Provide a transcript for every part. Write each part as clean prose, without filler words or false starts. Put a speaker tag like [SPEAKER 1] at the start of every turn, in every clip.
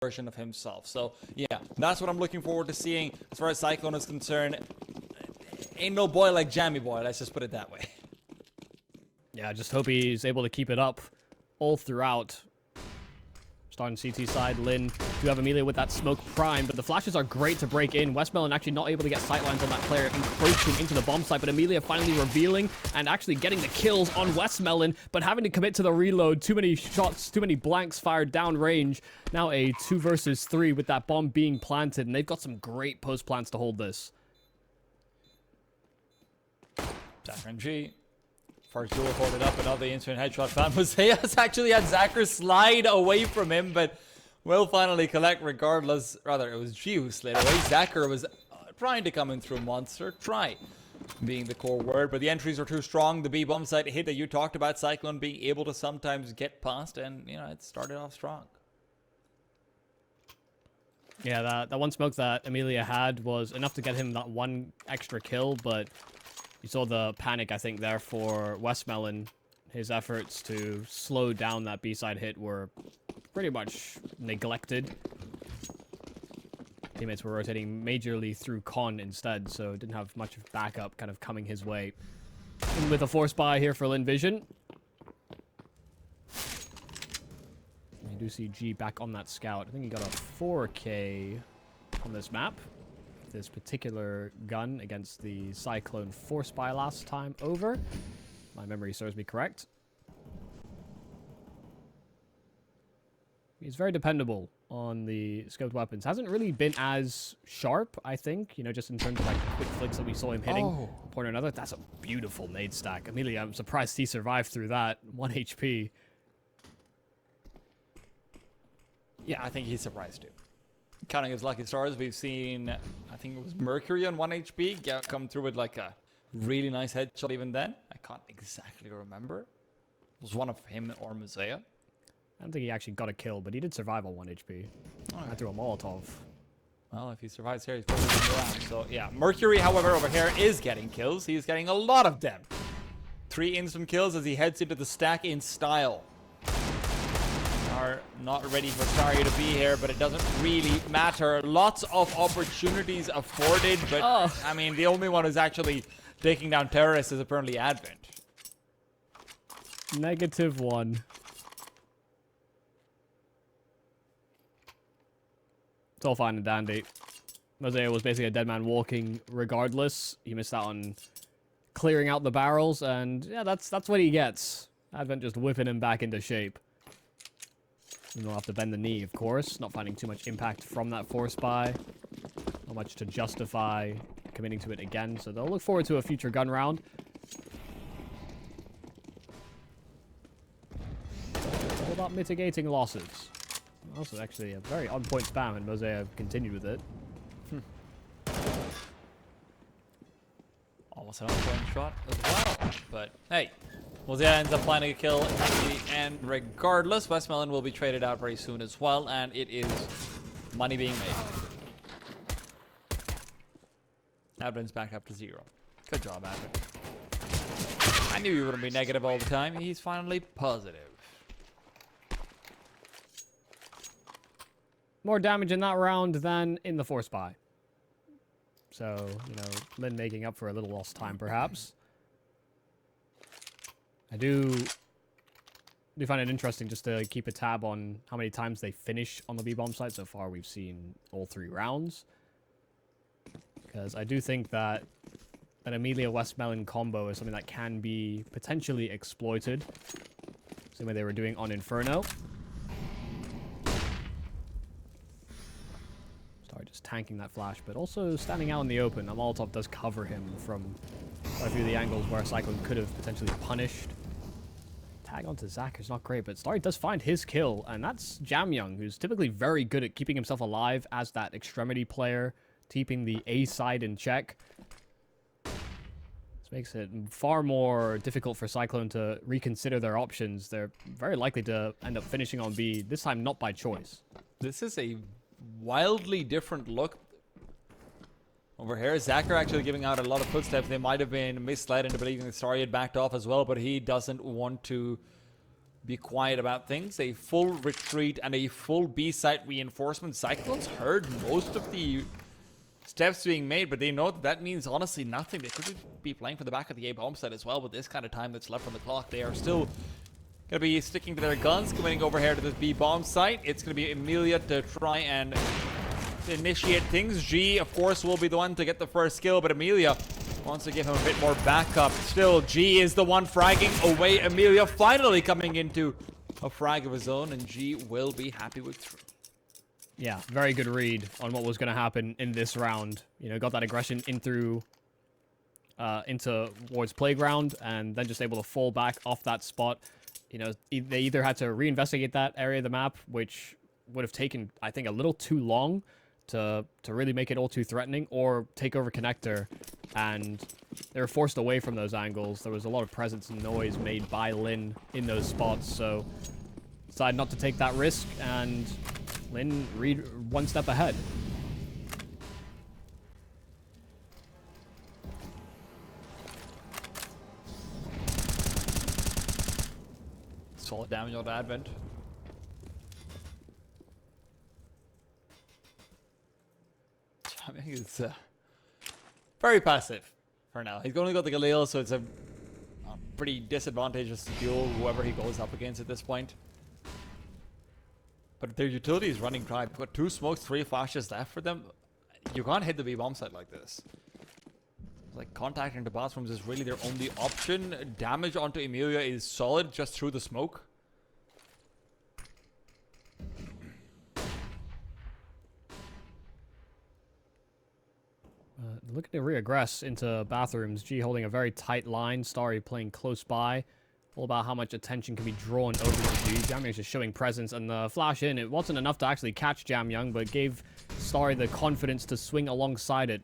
[SPEAKER 1] version of himself. So yeah, that's what I'm looking forward to seeing. As far as Cyclone is concerned, ain't no boy like Jammy Boy, let's just put it that way.
[SPEAKER 2] Yeah, I just hope he's able to keep it up all throughout. Starting CT side, Lynn do have Amelia with that smoke prime, but the flashes are great to break in. Westmelon actually not able to get sightlines on that player, encroaching into the bomb site, but Amelia finally revealing and actually getting the kills on Westmelon, but having to commit to the reload. Too many shots, too many blanks fired down range. Now a 2 versus 3 with that bomb being planted, and they've got some great post plants to hold this.
[SPEAKER 1] Zachar and G. First duel holding up, another instant headshot found. Moseas actually had Zachar slide away from him, but will finally collect regardless. Rather, it was G who slid away. Zachar was trying to come in through Monster. Try being the core word, but the entries are too strong. The B bomb site hit that you talked about, Cyclone being able to sometimes get past, and you know, it started off strong.
[SPEAKER 2] Yeah, that one smoke that Amelia had was enough to get him that one extra kill, but you saw the panic, I think, there for Westmelon. His efforts to slow down that B-side hit were pretty much neglected. Teammates were rotating majorly through Con instead, so didn't have much of backup kind of coming his way. And with a force buy here for Lynn Vision. You do see G back on that scout. I think he got a 4K on this map. This particular gun against the Cyclone force buy last time over. My memory serves me correct. He's very dependable on the scoped weapons. Hasn't really been as sharp, I think, you know, just in terms of like quick flicks that we saw him hitting. One point or another. That's a beautiful nade stack. Amelia, I'm surprised he survived through that. 1 HP.
[SPEAKER 1] Yeah, I think he's surprised too. Counting his lucky stars, we've seen, I think it was Mercury on 1 HP come through with like a really nice headshot even then. I can't exactly remember. It was one of him or Mosea.
[SPEAKER 2] I don't think he actually got a kill, but he did survive on 1 HP. I threw a Molotov.
[SPEAKER 1] Well, if he survives here, he's probably going to go around. So yeah, Mercury, however, over here is getting kills. He's getting a lot of them. 3 instant kills as he heads into the stack in style. Are not ready for Starry to be here, but it doesn't really matter. Lots of opportunities afforded, but I mean, the only one who's actually taking down terrorists is apparently Advent.
[SPEAKER 2] -1. It's all fine and dandy. Mosea was basically a dead man walking regardless. He missed out on clearing out the barrels, and yeah, that's what he gets. Advent just whipping him back into shape. And they'll have to bend the knee, of course. Not finding too much impact from that force buy. Not much to justify committing to it again. So they'll look forward to a future gun round. All about mitigating losses. Also, actually, a very on-point spam, and Mosea continued with it.
[SPEAKER 1] Almost an on-point shot as well. But hey, Mosea ends up finding a kill at the end regardless. Westmelon will be traded out very soon as well, and it is money being made. Advent's back up to 0. Good job, Advent. I knew you wouldn't be negative all the time. He's finally positive.
[SPEAKER 2] More damage in that round than in the force buy. So, you know, Lynn making up for a little lost time, perhaps. I do find it interesting just to keep a tab on how many times they finish on the B-bomb site. So far, we've seen all 3 rounds. Because I do think that an Amelia Westmelon combo is something that can be potentially exploited. Same way they were doing on Inferno. Sorry, just tanking that flash, but also standing out in the open. A Molotov does cover him from quite a few of the angles where Cyclone could have potentially punished. Tag onto Zach is not great, but Starry does find his kill, and that's Jamyoung, who's typically very good at keeping himself alive as that extremity player, keeping the A side in check. This makes it far more difficult for Cyclone to reconsider their options. They're very likely to end up finishing on B, this time not by choice.
[SPEAKER 1] This is a wildly different look over here. Zachar actually giving out a lot of footsteps. They might have been misled into believing that Starry had backed off as well, but he doesn't want to be quiet about things. A full retreat and a full B site reinforcement. Cyclones heard most of the steps being made, but they know that that means honestly nothing. They could be playing for the back of the A bomb site as well with this kind of time that's left on the clock. They are still gonna be sticking to their guns, coming over here to this B bomb site. It's gonna be Emilia to try and initiate things. G, of course, will be the one to get the first kill, but Emilia wants to give him a bit more backup. Still, G is the one fragging away. Emilia finally coming into a frag of his own, and G will be happy with 3.
[SPEAKER 2] Yeah, very good read on what was going to happen in this round. You know, got that aggression in through into Ward's playground, and then just able to fall back off that spot. You know, they either had to reinvestigate that area of the map, which would have taken, I think, a little too long to really make it all too threatening, or take over connector, and they were forced away from those angles. There was a lot of presence and noise made by Lynn in those spots, so decided not to take that risk, and Lynn read one step ahead.
[SPEAKER 1] Solid damage on Advent. I think it's very passive for now. He's only got the Galil, so it's a pretty disadvantageous to duel whoever he goes up against at this point. But their utility is running dry. They've got 2 smokes, 3 flashes left for them. You can't hit the B bomb site like this. It's like contacting the bathrooms is really their only option. Damage onto Emilia is solid just through the smoke.
[SPEAKER 2] Looking to reaggress into bathrooms. G holding a very tight line. Starry playing close by. All about how much attention can be drawn over to G. Jamyoung's just showing presence, and the flash in, it wasn't enough to actually catch Jamyoung, but gave Starry the confidence to swing alongside it.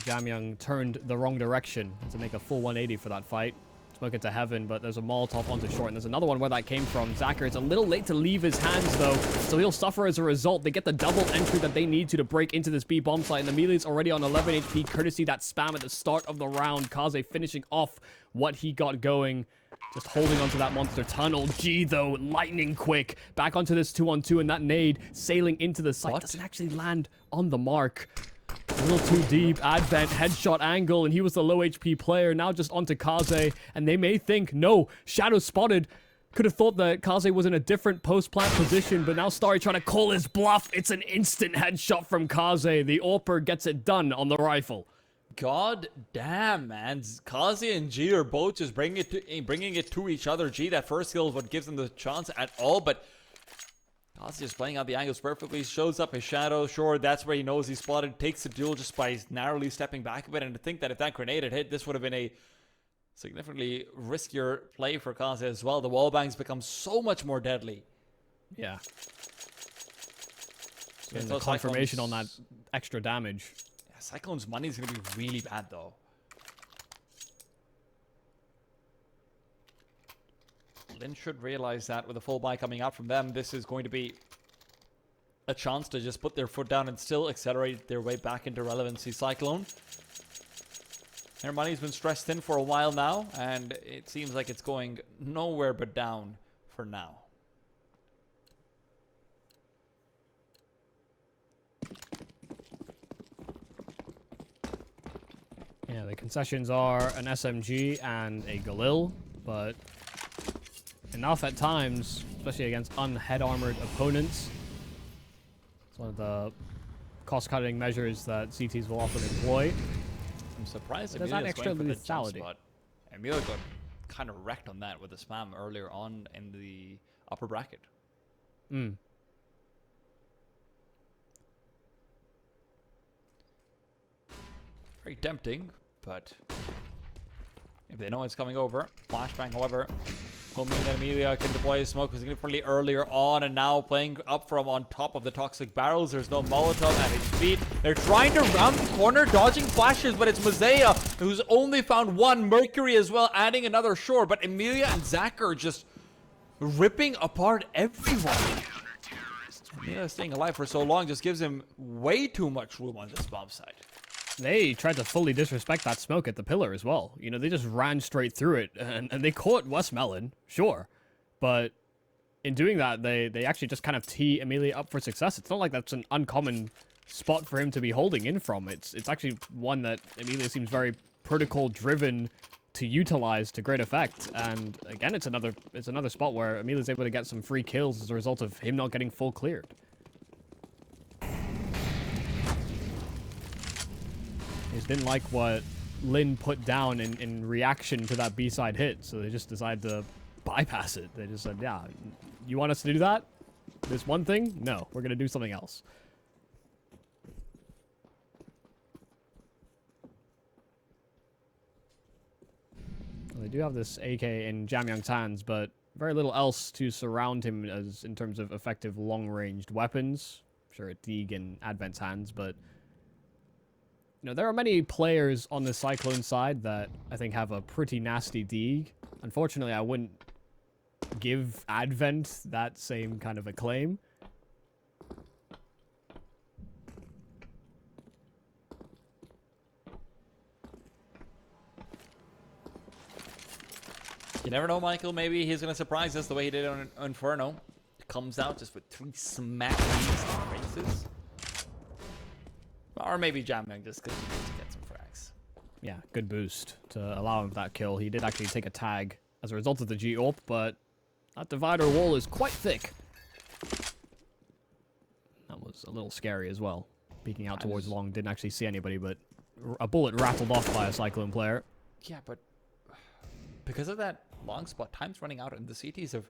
[SPEAKER 2] Jamyoung turned the wrong direction to make a full 180 for that fight. Smoke it to heaven, but there's a Molotov onto short, and there's another one where that came from. Zacher is a little late to leave his hands, though, so he'll suffer as a result. They get the double entry that they need to break into this B bomb site, and Emilia's already on 11 HP, courtesy that spam at the start of the round. Kaze finishing off what he got going, just holding onto that monster tunnel. G, though, lightning quick, back onto this 2-on-2, and that nade sailing into the site doesn't actually land on the mark. A little too deep. Advent headshot angle, and he was the low HP player. Now just onto Kaze, and they may think, no, Shadow spotted. Could have thought that Kaze was in a different post-plant position, but now Starry trying to call his bluff. It's an instant headshot from Kaze. The AWPer gets it done on the rifle.
[SPEAKER 1] God damn, man. Kaze and G are both just bringing it to each other. G, that first kill is what gives them the chance at all, but Kaze just playing out the angles perfectly, shows up his shadow. Sure, that's where he knows he's spotted, takes the duel just by narrowly stepping back a bit, and to think that if that grenade had hit, this would have been a significantly riskier play for Kaze as well. The wallbangs become so much more deadly.
[SPEAKER 2] Yeah. And the confirmation on that extra damage.
[SPEAKER 1] Yeah, Cyclone's money is going to be really bad, though. Lynn should realize that with a full buy coming out from them, this is going to be a chance to just put their foot down and still accelerate their way back into relevancy. Cyclone, their money's been stressed thin for a while now, and it seems like it's going nowhere but down for now.
[SPEAKER 2] Yeah, the concessions are an SMG and a Galil, but enough at times, especially against unhead armored opponents. It's one of the cost-cutting measures that CTs will often employ.
[SPEAKER 1] I'm surprised
[SPEAKER 2] There's that
[SPEAKER 1] Emilia's
[SPEAKER 2] extra
[SPEAKER 1] going for the jump
[SPEAKER 2] lethality.
[SPEAKER 1] spot. Emilia got kind of wrecked on that with the spam earlier on in the upper bracket.
[SPEAKER 2] Mm.
[SPEAKER 1] Very tempting, but if they know it's coming over, flashbang, however, will mean that Emilia can deploy his smoke significantly earlier on, and now playing up from on top of the toxic barrels. There's no Molotov at his feet. They're trying to round the corner, dodging flashes, but it's Mazea who's only found one. Mercury as well, adding another shore, but Emilia and Zacher are just ripping apart everyone. Emilia staying alive for so long just gives him way too much room on this bomb site.
[SPEAKER 2] They tried to fully disrespect that smoke at the pillar as well. You know, they just ran straight through it, and they caught Westmelon, sure. But in doing that, they actually just kind of tee Amelia up for success. It's not like that's an uncommon spot for him to be holding in from. It's actually one that Amelia seems very protocol driven to utilize to great effect. And again, it's another spot where Amelia's able to get some free kills as a result of him not getting full cleared. They just didn't like what Lynn put down in reaction to that B-side hit, so they just decided to bypass it. They just said, yeah, you want us to do that? This one thing? No, we're going to do something else. Well, they do have this AK in Jamyang's hands, but very little else to surround him as in terms of effective long-ranged weapons. Sure, at Deeg and Advent's hands, but you know, there are many players on the Cyclone side that I think have a pretty nasty Deeg. Unfortunately, I wouldn't give Advent that same kind of acclaim.
[SPEAKER 1] You never know, Michael. Maybe he's going to surprise us the way he did on Inferno. Comes out just with 3 smack faces. Or maybe Jamyang just because he needs to get some frags.
[SPEAKER 2] Yeah, good boost to allow him that kill. He did actually take a tag as a result of the G-Orp, but that divider wall is quite thick. That was a little scary as well. Peeking out towards long, didn't actually see anybody, but a bullet rattled off by a Cyclone player.
[SPEAKER 1] Yeah, but because of that long spot, time's running out and the CTs have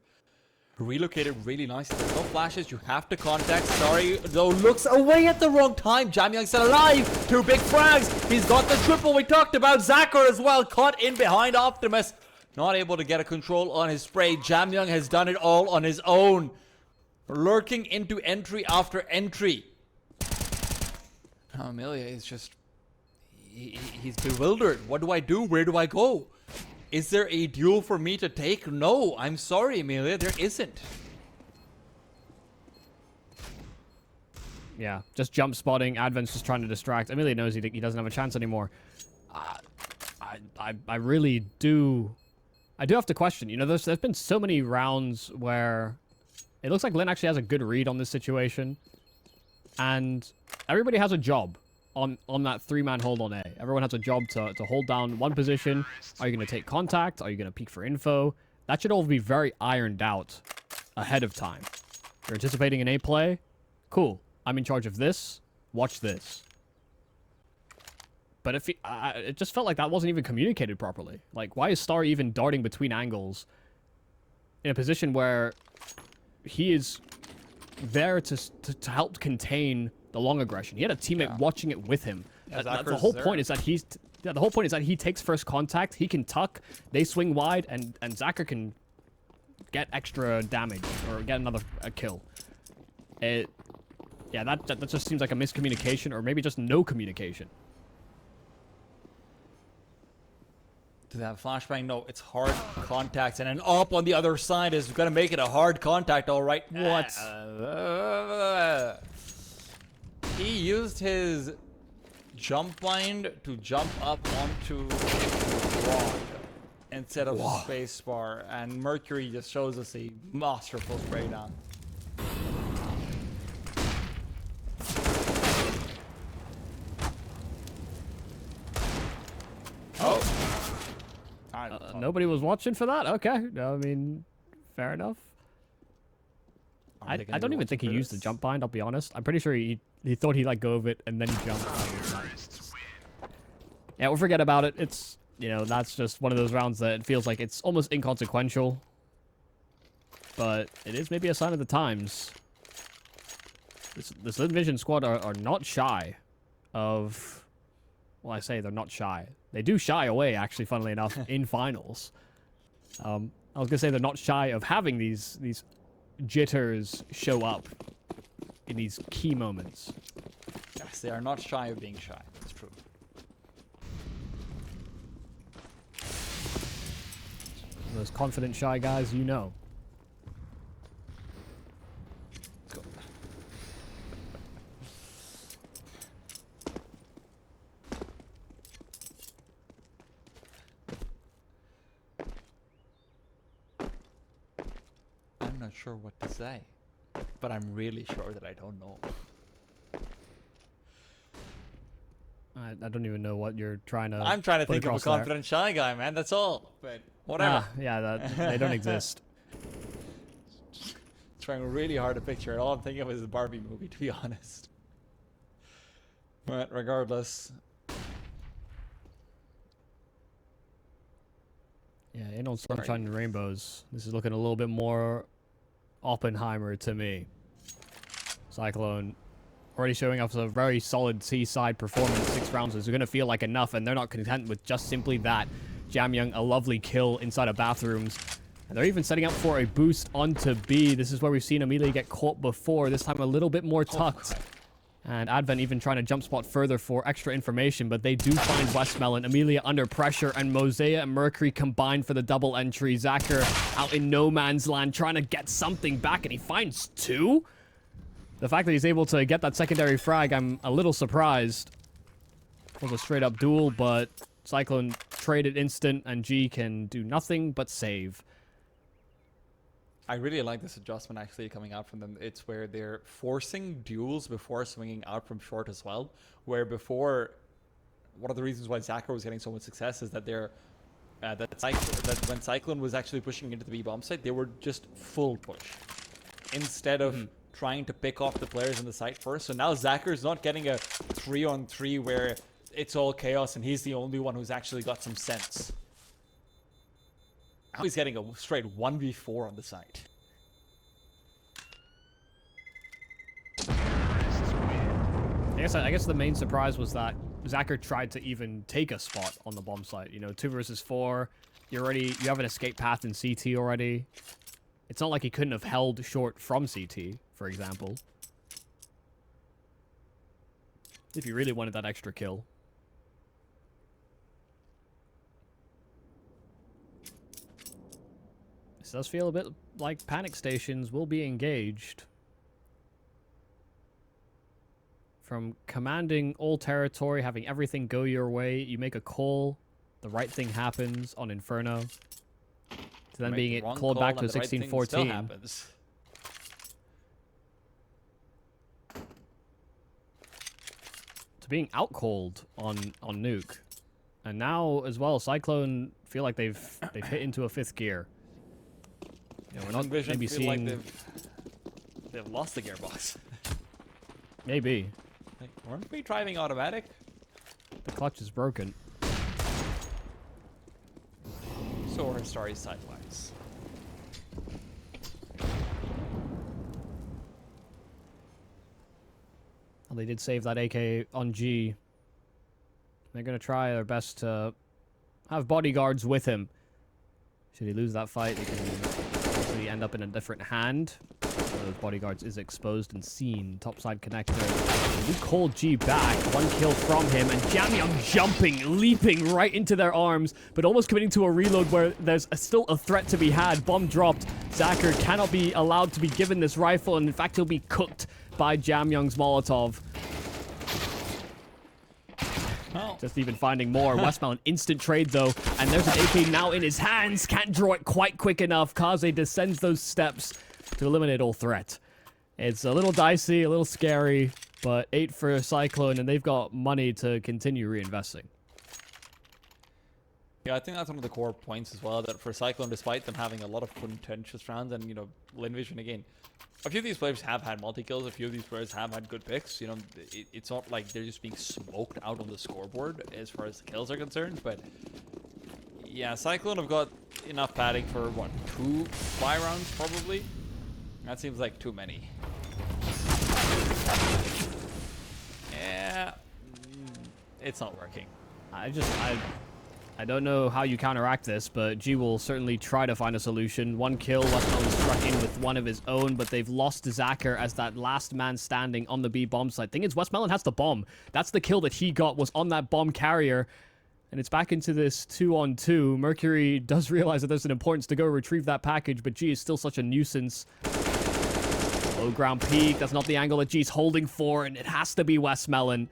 [SPEAKER 1] relocated really nicely. There's no flashes, you have to contact. Sorry, though, looks away at the wrong time. Jamyang still alive. 2 big frags. He's got the triple we talked about. Zacher as well, caught in behind Optimus. Not able to get a control on his spray. Jamyang has done it all on his own. Lurking into entry after entry. Now Amelia is just... He's bewildered. What do I do? Where do I go? Is there a duel for me to take? No, I'm sorry, Amelia, there isn't.
[SPEAKER 2] Yeah, just jump spotting. Advent's just trying to distract. Amelia knows he doesn't have a chance anymore. I really do... I do have to question. You know, there's been so many rounds where it looks like Lynn actually has a good read on this situation. And everybody has a job on that 3-man hold on A. Everyone has a job to hold down one position. Are you going to take contact? Are you going to peek for info? That should all be very ironed out ahead of time. You're anticipating an A play? Cool. I'm in charge of this. Watch this. But it just felt like that wasn't even communicated properly. Like, why is Star even darting between angles in a position where he is there to help contain the long aggression? He had a teammate watching it with him.
[SPEAKER 1] Yeah,
[SPEAKER 2] the whole point is that the whole point is that he takes first contact. He can tuck. They swing wide, and Zacher can get extra damage or get another kill. Yeah, that just seems like a miscommunication, or maybe just no communication.
[SPEAKER 1] Do they have flashbang? No, it's hard contacts, and an op on the other side is going to make it a hard contact, all right.
[SPEAKER 2] What?
[SPEAKER 1] He used his jump bind to jump up onto rod instead of spacebar, and Mercury just shows us a masterful spray down.
[SPEAKER 2] Nobody was watching for that? Okay. I mean, fair enough. I don't even think he used the jump bind, I'll be honest. I'm pretty sure he thought he'd like go over it and then he jumped. Yeah, we'll forget about it. It's, you know, that's just one of those rounds that it feels like it's almost inconsequential. But it is maybe a sign of the times. This Lynn Vision squad are not shy of... Well, I say they're not shy. They do shy away, actually, funnily enough, in finals. I was going to say they're not shy of having these jitters show up in these key moments.
[SPEAKER 1] Yes, they are not shy of being shy. That's true.
[SPEAKER 2] Those confident, shy guys, you know.
[SPEAKER 1] Let's go. not sure what to say. But I'm really sure that I don't know.
[SPEAKER 2] I don't even know what you're trying to.
[SPEAKER 1] I'm trying to
[SPEAKER 2] put
[SPEAKER 1] think of a
[SPEAKER 2] across there.
[SPEAKER 1] confident shy guy, man. That's all. But whatever.
[SPEAKER 2] Yeah, they don't exist.
[SPEAKER 1] Trying really hard to picture it. All I'm thinking of is the Barbie movie, to be honest. But regardless.
[SPEAKER 2] Yeah, ain't no sunshine and rainbows. This is looking a little bit more Oppenheimer to me. Cyclone already showing off a very solid C-side performance. 6 rounds is going to feel like enough, and they're not content with just simply that. Jamyoung, a lovely kill inside of bathrooms. And they're even setting up for a boost onto B. This is where we've seen Amelia get caught before, this time a little bit more tucked. And Advent even trying to jump spot further for extra information, but they do find Westmelon. Amelia under pressure, and Mosea and Mercury combined for the double entry. Zacher out in no man's land trying to get something back, and he finds 2? The fact that he's able to get that secondary frag, I'm a little surprised. It was a straight up duel, but Cyclone traded instant, and G can do nothing but save.
[SPEAKER 1] I really like this adjustment actually coming out from them. It's where they're forcing duels before swinging out from short as well. Where before, one of the reasons why Zacher was getting so much success is that that when Cyclone was actually pushing into the B bomb site, they were just full push instead of trying to pick off the players in the site first. So now Zacher's not getting a 3-on-3 where it's all chaos and he's the only one who's actually got some sense. Now he's getting a straight 1v4 on the site.
[SPEAKER 2] I guess the main surprise was that Zacher tried to even take a spot on the bomb site. You know, 2 versus 4. You have an escape path in CT already. It's not like he couldn't have held short from CT, for example. If you really wanted that extra kill. This does feel a bit like panic stations will be engaged. From commanding all territory, having everything go your way, you make a call, the right thing happens on Inferno. To then being called back to a 16-14. To being outcalled on Nuke. And now as well, Cyclone feel like they've hit into a 5th gear. You know, we're not maybe seeing
[SPEAKER 1] like they've lost the gearbox.
[SPEAKER 2] Maybe.
[SPEAKER 1] Like, weren't we driving automatic?
[SPEAKER 2] The clutch is broken.
[SPEAKER 1] So we're starry sidewise.
[SPEAKER 2] Well, they did save that AK on G. They're going to try their best to have bodyguards with him. Should he lose that fight, they can actually end up in a different hand. One of those bodyguards is exposed and seen. Topside connector. They do call G back. 1 kill from him. And Jamyoung jumping, leaping right into their arms, but almost committing to a reload where there's still a threat to be had. Bomb dropped. Zacher cannot be allowed to be given this rifle, and in fact he'll be cooked by Jamyoung's Molotov.
[SPEAKER 1] Oh.
[SPEAKER 2] Just even finding more. Westmelon instant trade though, and there's an AK now in his hands. Can't draw it quite quick enough. Kaze descends those steps to eliminate all threat. It's a little dicey, a little scary, but 8 for Cyclone, and they've got money to continue reinvesting.
[SPEAKER 1] Yeah, I think that's one of the core points as well, that for Cyclone, despite them having a lot of contentious rounds, and, you know, Lynn Vision again, a few of these players have had multi-kills, a few of these players have had good picks, you know, it's not like they're just being smoked out on the scoreboard as far as the kills are concerned, but yeah, Cyclone have got enough padding for, what, 2 fly rounds, probably? That seems like too many. Yeah, it's not working.
[SPEAKER 2] I don't know how you counteract this, but G will certainly try to find a solution. 1 kill, Westmelon struck in with one of his own, but they've lost Zacher as that last man standing on the B bomb site. Thing is, Westmelon has the bomb. That's the kill that he got, was on that bomb carrier. And it's back into this 2-on-2. Mercury does realize that there's an importance to go retrieve that package, but G is still such a nuisance. Low ground peak, that's not the angle that G's holding for, and it has to be Westmelon.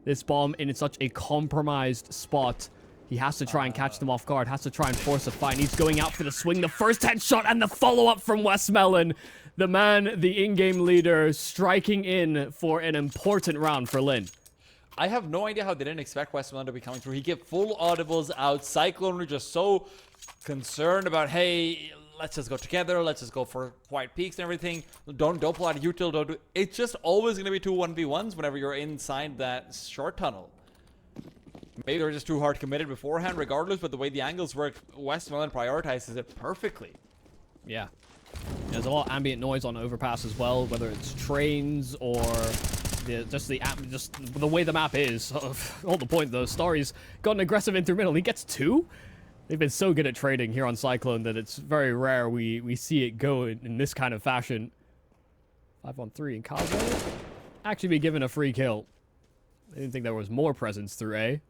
[SPEAKER 2] This bomb in such a compromised spot. He has to try and catch them off guard, has to try and force a fight. And he's going out for the swing, the first headshot, and the follow-up from Westmelon. The man, the in-game leader, striking in for an important round for Lynn.
[SPEAKER 1] I have no idea how they didn't expect Westmelon to be coming through. He gave full audibles out. CycloNe were just so concerned about, hey, let's just go together. Let's just go for quiet peaks and everything. Don't pull out a util. Don't do. It's just always going to be 2 1v1s whenever you're inside that short tunnel. Maybe they're just too hard committed beforehand, regardless. But the way the angles work, Westmelon prioritizes it perfectly.
[SPEAKER 2] Yeah. There's a lot of ambient noise on Overpass as well, whether it's trains or just the way the map is. All the point though, Starry's got an aggressive intermiddle. He gets 2. They've been so good at trading here on CycloNe that it's very rare we see it go in this kind of fashion. 5-on-3 and Kaze actually be given a free kill. I didn't think there was more presence through A.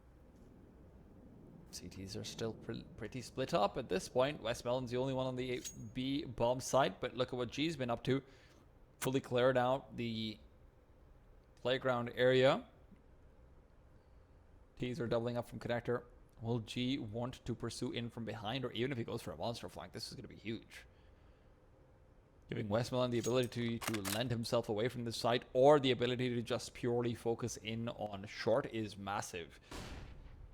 [SPEAKER 1] CTs are still pretty split up at this point. Westmelon's the only one on the B bomb site, but look at what G's been up to. Fully cleared out the playground area. T's are doubling up from connector. Will G want to pursue in from behind, or even if he goes for a monster flank? This is going to be huge. Giving Westmelon the ability to lend himself away from this site, or the ability to just purely focus in on short, is massive.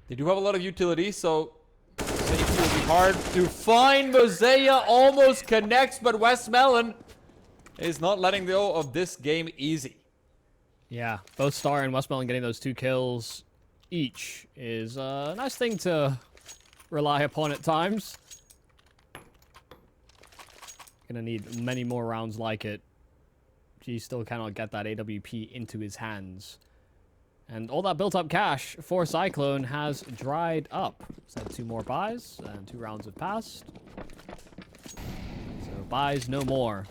[SPEAKER 1] They do have a lot of utility, so safety will be hard to find. Mosea almost connects, but Westmelon is not letting go of this game easy.
[SPEAKER 2] Yeah, both Star and Westmelon getting those 2 kills each is a nice thing to rely upon at times. Gonna need many more rounds like it. G still cannot get that AWP into his hands. And all that built-up cash for CycloNe has dried up. So 2 more buys, and 2 rounds have passed. So buys no more.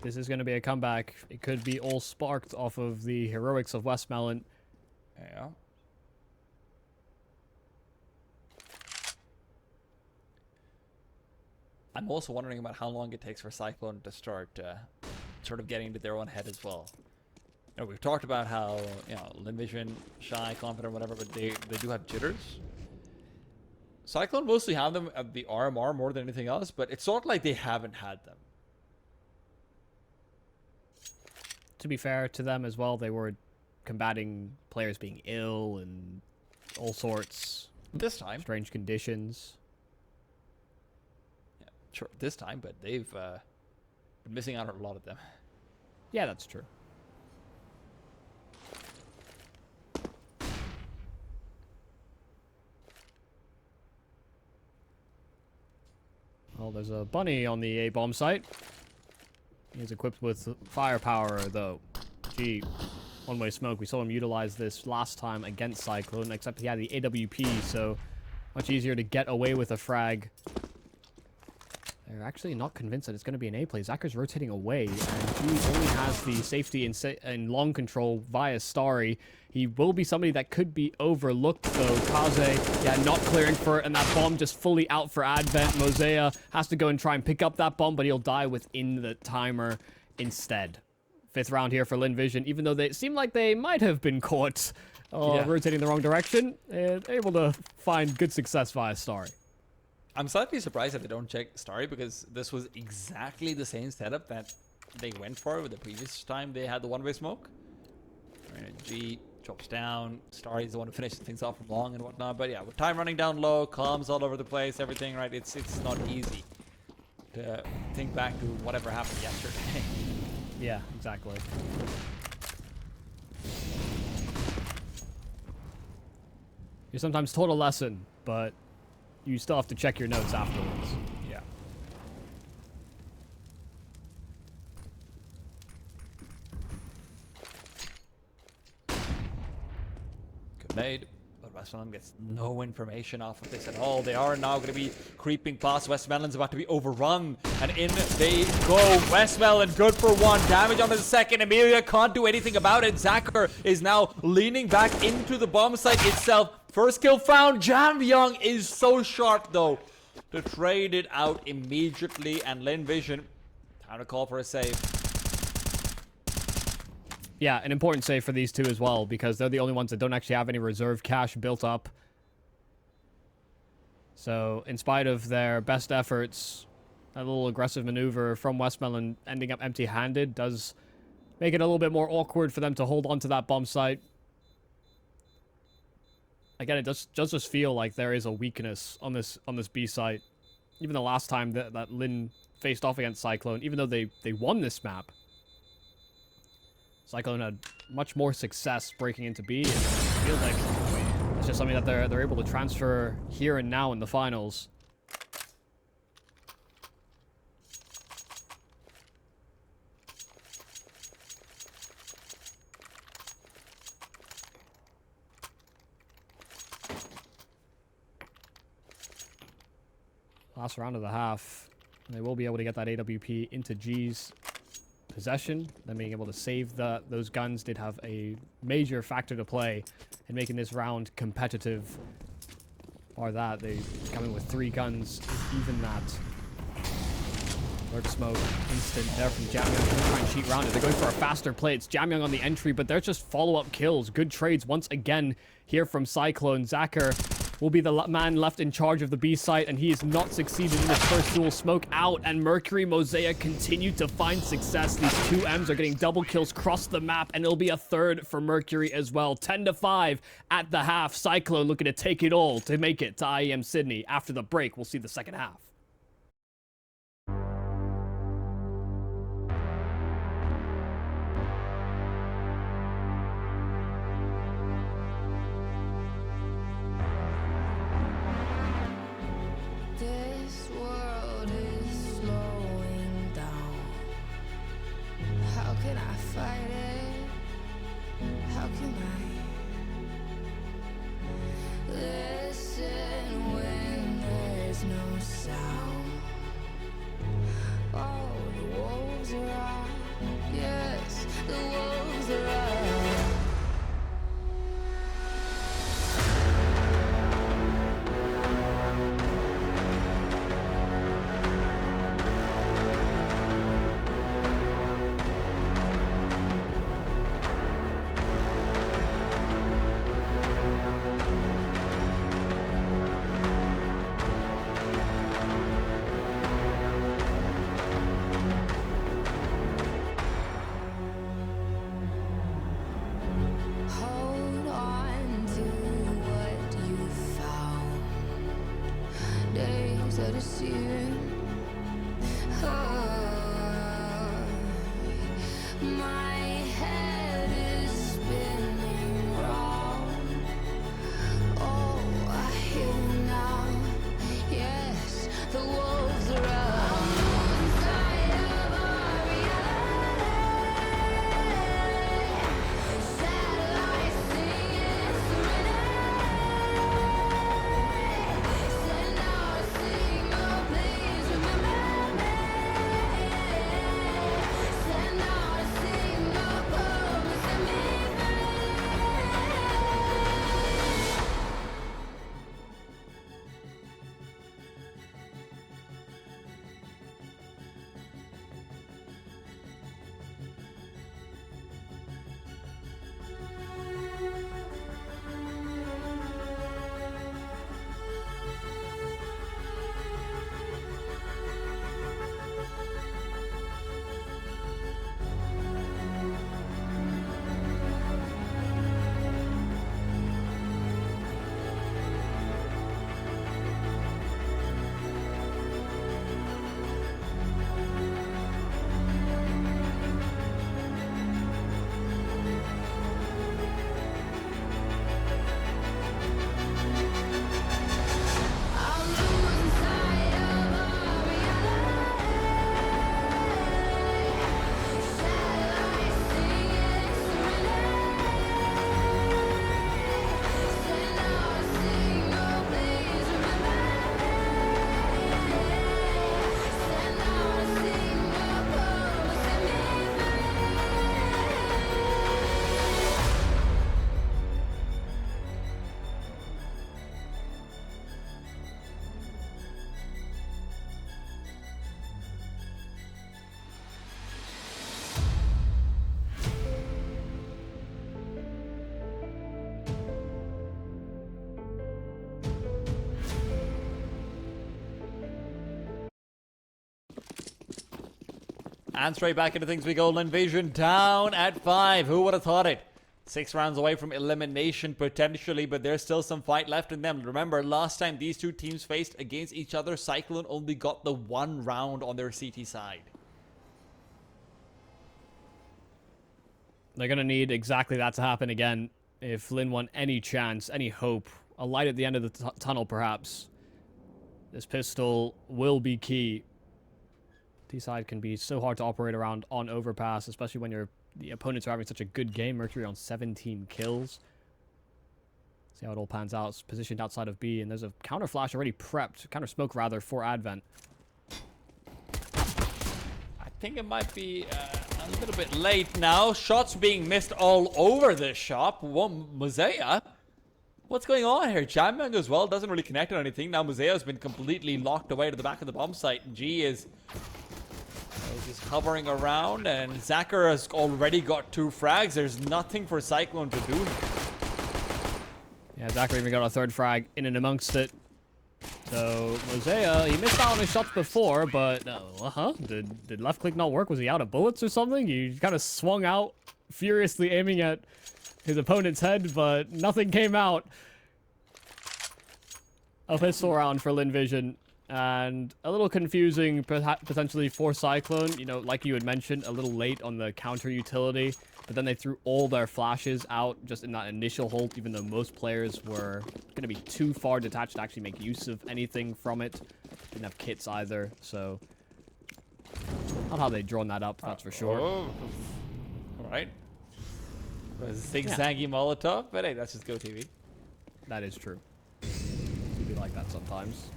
[SPEAKER 2] This is going to be a comeback. It could be all sparked off of the heroics of Westmelon.
[SPEAKER 1] Yeah. I'm also wondering about how long it takes for CycloNe to start sort of getting into their own head as well. You know, we've talked about how, you know, Lynn Vision, shy, confident, whatever, but they do have jitters. CycloNe mostly have them at the RMR more than anything else, but it's not like they haven't had them.
[SPEAKER 2] To be fair to them as well, they were combating players being ill and all sorts.
[SPEAKER 1] This time.
[SPEAKER 2] Strange conditions.
[SPEAKER 1] Yeah, sure, this time, but they've been missing out on a lot of them.
[SPEAKER 2] Yeah, that's true. Well, there's a bunny on the A-bomb site. He's equipped with firepower, though. Gee, one-way smoke. We saw him utilize this last time against CycloNe, except he had the AWP, so much easier to get away with a frag. They're actually not convinced that it's going to be an A play. Zacker's rotating away, and he only has the safety in long control via Starry. He will be somebody that could be overlooked, though. Kaze, yeah, not clearing for it, and that bomb just fully out for Advent. Mosea has to go and try and pick up that bomb, but he'll die within the timer instead. 5th round here for Lynn Vision, even though they seem like they might have been caught rotating the wrong direction, and able to find good success via Starry.
[SPEAKER 1] I'm slightly surprised that they don't check Starry, because this was exactly the same setup that they went for with the previous time they had the one-way smoke. Right, G drops down. Starry's the one who finishes things off from long and whatnot. But yeah, with time running down low, comms all over the place, everything, right? It's not easy to think back to whatever happened yesterday.
[SPEAKER 2] Yeah, exactly. You're sometimes taught a lesson, but you still have to check your notes afterwards.
[SPEAKER 1] Yeah. Good nade, but Westmoreland gets no information off of this at all. They are now going to be creeping past. Westmoreland's about to be overrun, and in they go. Westmoreland good for 1. Damage on the second. Amelia can't do anything about it. Zacher is now leaning back into the bomb site itself. First kill found. Jamyoung is so sharp though to trade it out immediately, and Lynn Vision, time to call for a save.
[SPEAKER 2] Yeah, an important save for these two as well, because they're the only ones that don't actually have any reserve cash built up. So, in spite of their best efforts, a little aggressive maneuver from Westmoreland ending up empty-handed does make it a little bit more awkward for them to hold on to that bomb site. Again, it does just feel like there is a weakness on this B site. Even the last time that Lynn faced off against CycLone, even though they won this map, CycLone had much more success breaking into B, and it feels like it's just something that they're able to transfer here and now in the finals. Last round of the half, they will be able to get that AWP into G's possession. Them being able to save those guns did have a major factor to play in making this round competitive. Or that, they come in with 3 guns, even that. Lurk smoke, instant there from Jamyoung, trying to cheat round it. They're going for a faster play. It's Jamyoung on the entry, but there's just follow-up kills. Good trades once again here from CycLone. Zacher will be the man left in charge of the B site, and he has not succeeded in his first duel. Smoke out, and Mercury Mosaic continue to find success. These 2Ms are getting double kills across the map, and it'll be a third for Mercury as well. 10-5 at the half. CycLone looking to take it all to make it to IEM Sydney. After the break, we'll see the second half.
[SPEAKER 3] This world is slowing down. How can I fight it? How can I listen when there's no sound?
[SPEAKER 1] And straight back into things we go. Lynn Vision down at 5. Who would have thought it? 6 rounds away from elimination potentially, but there's still some fight left in them. Remember, last time these two teams faced against each other, CycLone only got the 1 round on their CT side.
[SPEAKER 2] They're going to need exactly that to happen again if Lynn want any chance, any hope. A light at the end of the tunnel, perhaps. This pistol will be key. T-side can be so hard to operate around on Overpass, especially when the opponents are having such a good game. Mercury on 17 kills. See how it all pans out. It's positioned outside of B, and there's a counter flash already prepped. Counter smoke, rather, for Advent.
[SPEAKER 1] I think it might be a little bit late now. Shots being missed all over this shop. Mosea. What's going on here? Jamming as well. Doesn't really connect on anything. Now Mosea's been completely locked away to the back of the bomb site. And G is just hovering around. And Zacher has already got 2 frags. There's nothing for CycLone to do.
[SPEAKER 2] Yeah, Zacher even got a 3rd frag in and amongst it. So, Mosea, he missed out on his shots before, but... Did left click not work? Was he out of bullets or something? He kind of swung out, furiously aiming at his opponent's head, but nothing came out. A pistol round for Lynn Vision, and a little confusing potentially for CycLone. You know, like you had mentioned, a little late on the counter utility, but then they threw all their flashes out just in that initial hold, even though most players were going to be too far detached to actually make use of anything from it. Didn't have kits either, so not how they'd drawn that up, that's for sure.
[SPEAKER 1] All right. A zigzaggy Molotov, but hey, that's just Go TV.
[SPEAKER 2] That is true. You be like that sometimes.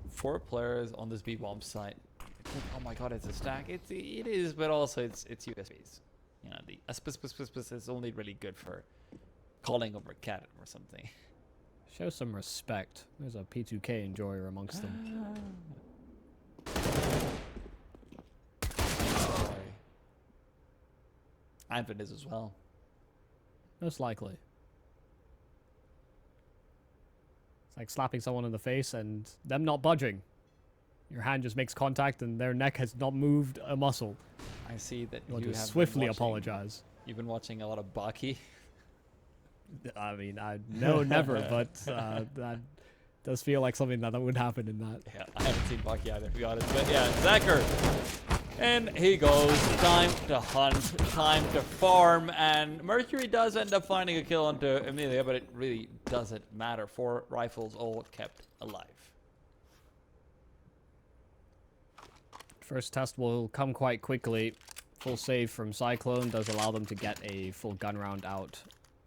[SPEAKER 1] 4 players on this B bomb site. Oh my god, it's a stack. It is, but also it's USBs. You know, the is only really good for calling over cat or something.
[SPEAKER 2] Show some respect. There's a P2K enjoyer amongst them.
[SPEAKER 1] Advent is as well.
[SPEAKER 2] Most likely. It's like slapping someone in the face and them not budging. Your hand just makes contact and their neck has not moved a muscle.
[SPEAKER 1] I see that
[SPEAKER 2] you want
[SPEAKER 1] you
[SPEAKER 2] to
[SPEAKER 1] have
[SPEAKER 2] swiftly apologize.
[SPEAKER 1] You've been watching a lot of Baki.
[SPEAKER 2] I mean, no, never, but that does feel like something that would happen in that.
[SPEAKER 1] Yeah, I haven't seen Baki either, to be honest. But yeah, Zacher. And he goes. Time to hunt, time to farm, and Mercury does end up finding a kill onto Emilia, but it really doesn't matter. 4 rifles all kept alive.
[SPEAKER 2] First test will come quite quickly. Full save from CycLone does allow them to get a full gun round out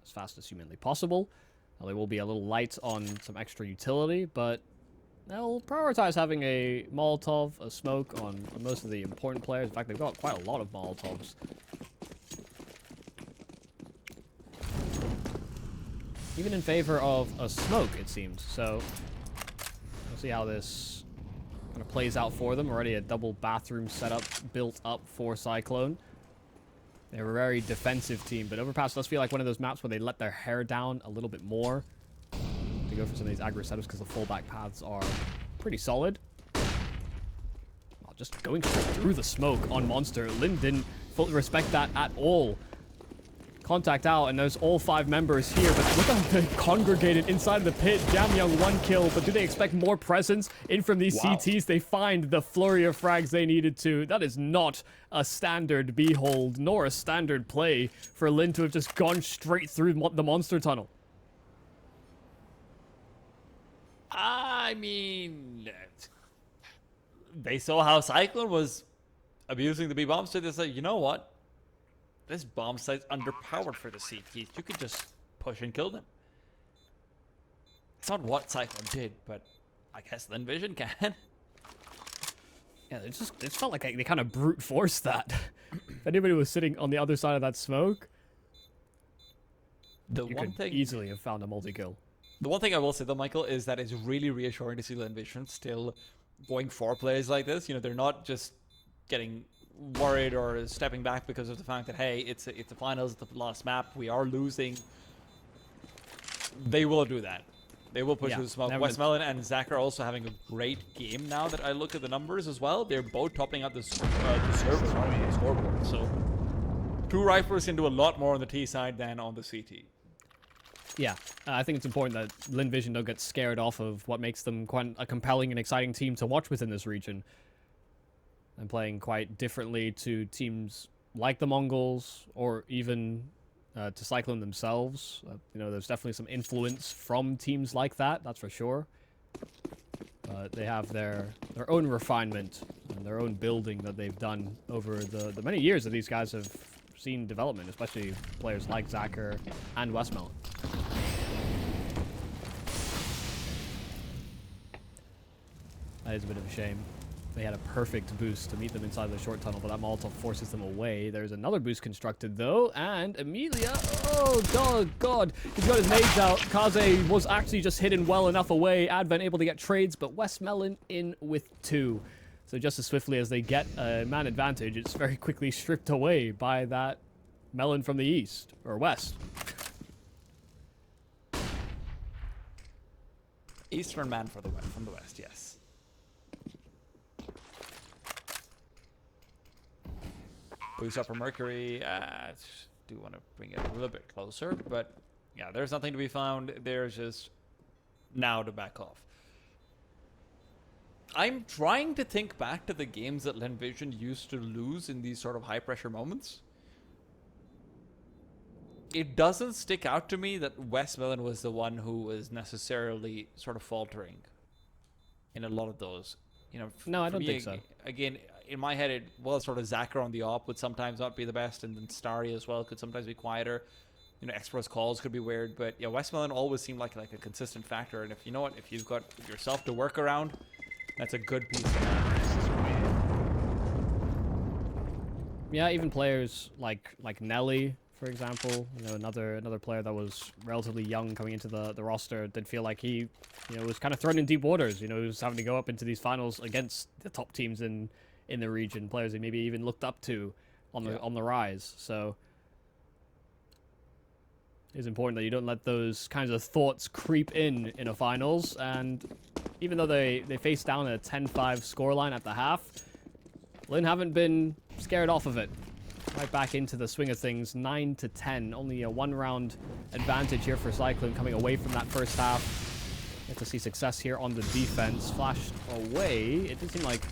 [SPEAKER 2] as fast as humanly possible. Now, they will be a little light on some extra utility, but they'll prioritize having a Molotov, a smoke on most of the important players. In fact, they've got quite a lot of Molotovs. Even in favor of a smoke, it seems. So, we'll see how this kind of plays out for them. Already a double bathroom setup built up for CycLone. They're a very defensive team, but Overpass does feel like one of those maps where they let their hair down a little bit more to go for some of these aggro setups because the fallback paths are pretty solid. Well, just going straight through the smoke on Monster. Lynn didn't fully respect that at all. Contact out, and there's all 5 members here, but look how they congregated inside of the pit. Jamyoung 1 kill, but do they expect more presence in from these CTs? They find the flurry of frags they needed to. That is not a standard behold, nor a standard play for Lynn to have just gone straight through the monster tunnel.
[SPEAKER 1] I mean, they saw how CycLone was abusing the B bomb, so they said, you know what? This bomb site's underpowered for the CTs. You could just push and kill them. It's not what CycLone did, but I guess Lynn Vision can.
[SPEAKER 2] Yeah, it felt like they kind of brute forced that. If anybody was sitting on the other side of that smoke, you could easily have found a multi-kill.
[SPEAKER 1] The one thing I will say though, Michael, is that it's really reassuring to see Lynn Vision still going for plays like this. You know, they're not just getting worried or stepping back because of the fact that, hey, it's the finals, it's the last map, we are losing. They will do that. They will push
[SPEAKER 2] Yeah,
[SPEAKER 1] with smoke.
[SPEAKER 2] never been-
[SPEAKER 1] Westmelon and Zach are also having a great game now that I look at the numbers as well. They're both topping up the scoreboard. So, two rifles can do a lot more on the T side than on the CT.
[SPEAKER 2] Yeah, I think it's important that Lynn Vision don't get scared off of what makes them quite a compelling and exciting team to watch within this region. And playing quite differently to teams like the Mongols or even to Cyclone themselves. You know, there's definitely some influence from teams like that, that's for sure. But they have their own refinement and their own building that they've done over the many years that these guys have seen development, especially players like Zacher and Westmelon. That is a bit of a shame. They had a perfect boost to meet them inside the short tunnel, but that Molotov forces them away. There's another boost constructed, though, and Emilia, oh, God, he's got his nades out. Kaze was actually just hidden well enough away. Advent able to get trades, but Westmelon in with 2. So just as swiftly as they get a man advantage, it's very quickly stripped away by that melon from the east, or west.
[SPEAKER 1] Eastern man for the west, from the west, yes. Boost up for Mercury. Do want to bring it a little bit closer, but yeah, there's nothing to be found. There's just now to back off. I'm trying to think back to the games that Lynn Vision used to lose in these sort of high pressure moments. It doesn't stick out to me that Westmelon was the one who was necessarily sort of faltering in a lot of those. You know,
[SPEAKER 2] No, I
[SPEAKER 1] for
[SPEAKER 2] don't
[SPEAKER 1] me,
[SPEAKER 2] think so.
[SPEAKER 1] Again, in my head, sort of Zacher on the op would sometimes not be the best, and then Starry as well could sometimes be quieter. You know, Express calls could be weird, but yeah, Westmelon always seemed like a consistent factor. And if you know what, if you've got yourself to work around, that's a good piece of that.
[SPEAKER 2] Yeah, even players like Nelly, for example, you know, another player that was relatively young coming into the roster, did feel like he, you know, was kind of thrown in deep waters. You know, he was having to go up into these finals against the top teams in the region, players he maybe even looked up to on the rise. So it's important that you don't let those kinds of thoughts creep in a finals. And even though they faced down a 10-5 scoreline at the half, Lynn haven't been scared off of it. Right back into the swing of things, 9-10. Only a 1-round advantage here for Cyclone coming away from that first half. Get to see success here on the defense. Flashed away. It did seem like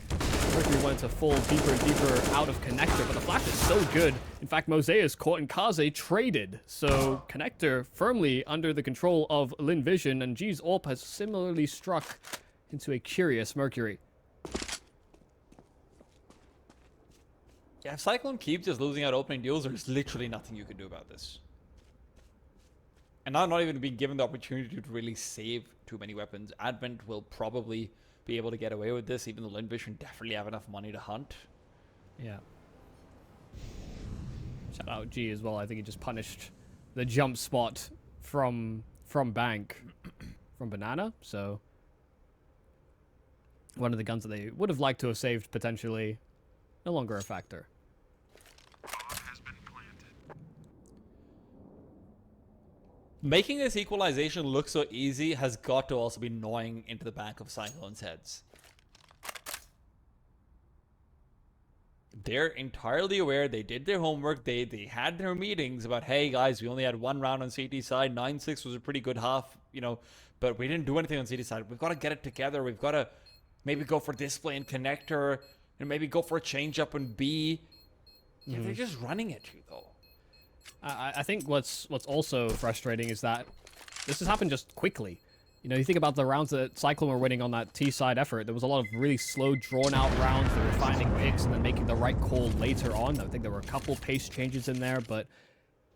[SPEAKER 2] Mercury wanted to fall deeper and deeper out of Connector, but the flash is so good. In fact, Mosea's caught and Kaze traded. So Connector firmly under the control of Lynn Vision, and G's AWP has similarly struck into a curious Mercury.
[SPEAKER 1] Yeah, if Cyclone keeps just losing out opening deals, there's literally nothing you can do about this. And now not even being given the opportunity to really save too many weapons. Advent will probably be able to get away with this, even though Lynn Vision definitely have enough money to hunt.
[SPEAKER 2] Yeah. Shout out G as well. I think he just punished the jump spot from Bank from Banana. So one of the guns that they would have liked to have saved potentially, no longer a factor.
[SPEAKER 1] Making this equalization look so easy has got to also be gnawing into the back of Cyclone's heads. They're entirely aware. They did their homework. They had their meetings about, hey guys, we only had 1 round on CT side. 9-6 was a pretty good half, you know, but we didn't do anything on CT side. We've got to get it together. We've got to maybe go for display and connector, and maybe go for a change up in B. Yeah, they're just running at you though.
[SPEAKER 2] I think what's also frustrating is that this has happened just quickly. You know, you think about the rounds that Cyclone were winning on that T-side effort. There was a lot of really slow, drawn-out rounds. They were finding picks and then making the right call later on. I think there were a couple pace changes in there, but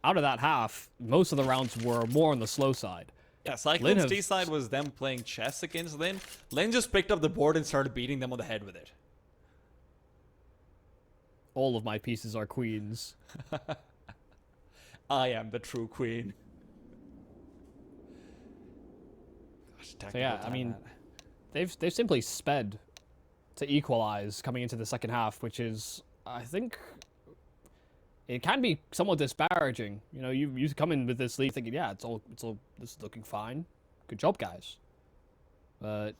[SPEAKER 2] out of that half, most of the rounds were more on the slow side.
[SPEAKER 1] Yeah, Cyclone's T-side was them playing chess against Lynn. Lynn just picked up the board and started beating them on the head with it.
[SPEAKER 2] All of my pieces are queens.
[SPEAKER 1] I am the true queen.
[SPEAKER 2] So yeah, I mean, they've simply sped to equalize coming into the second half, which is, I think, it can be somewhat disparaging. You know, you come in with this lead thinking, yeah, it's all this is looking fine. Good job, guys. But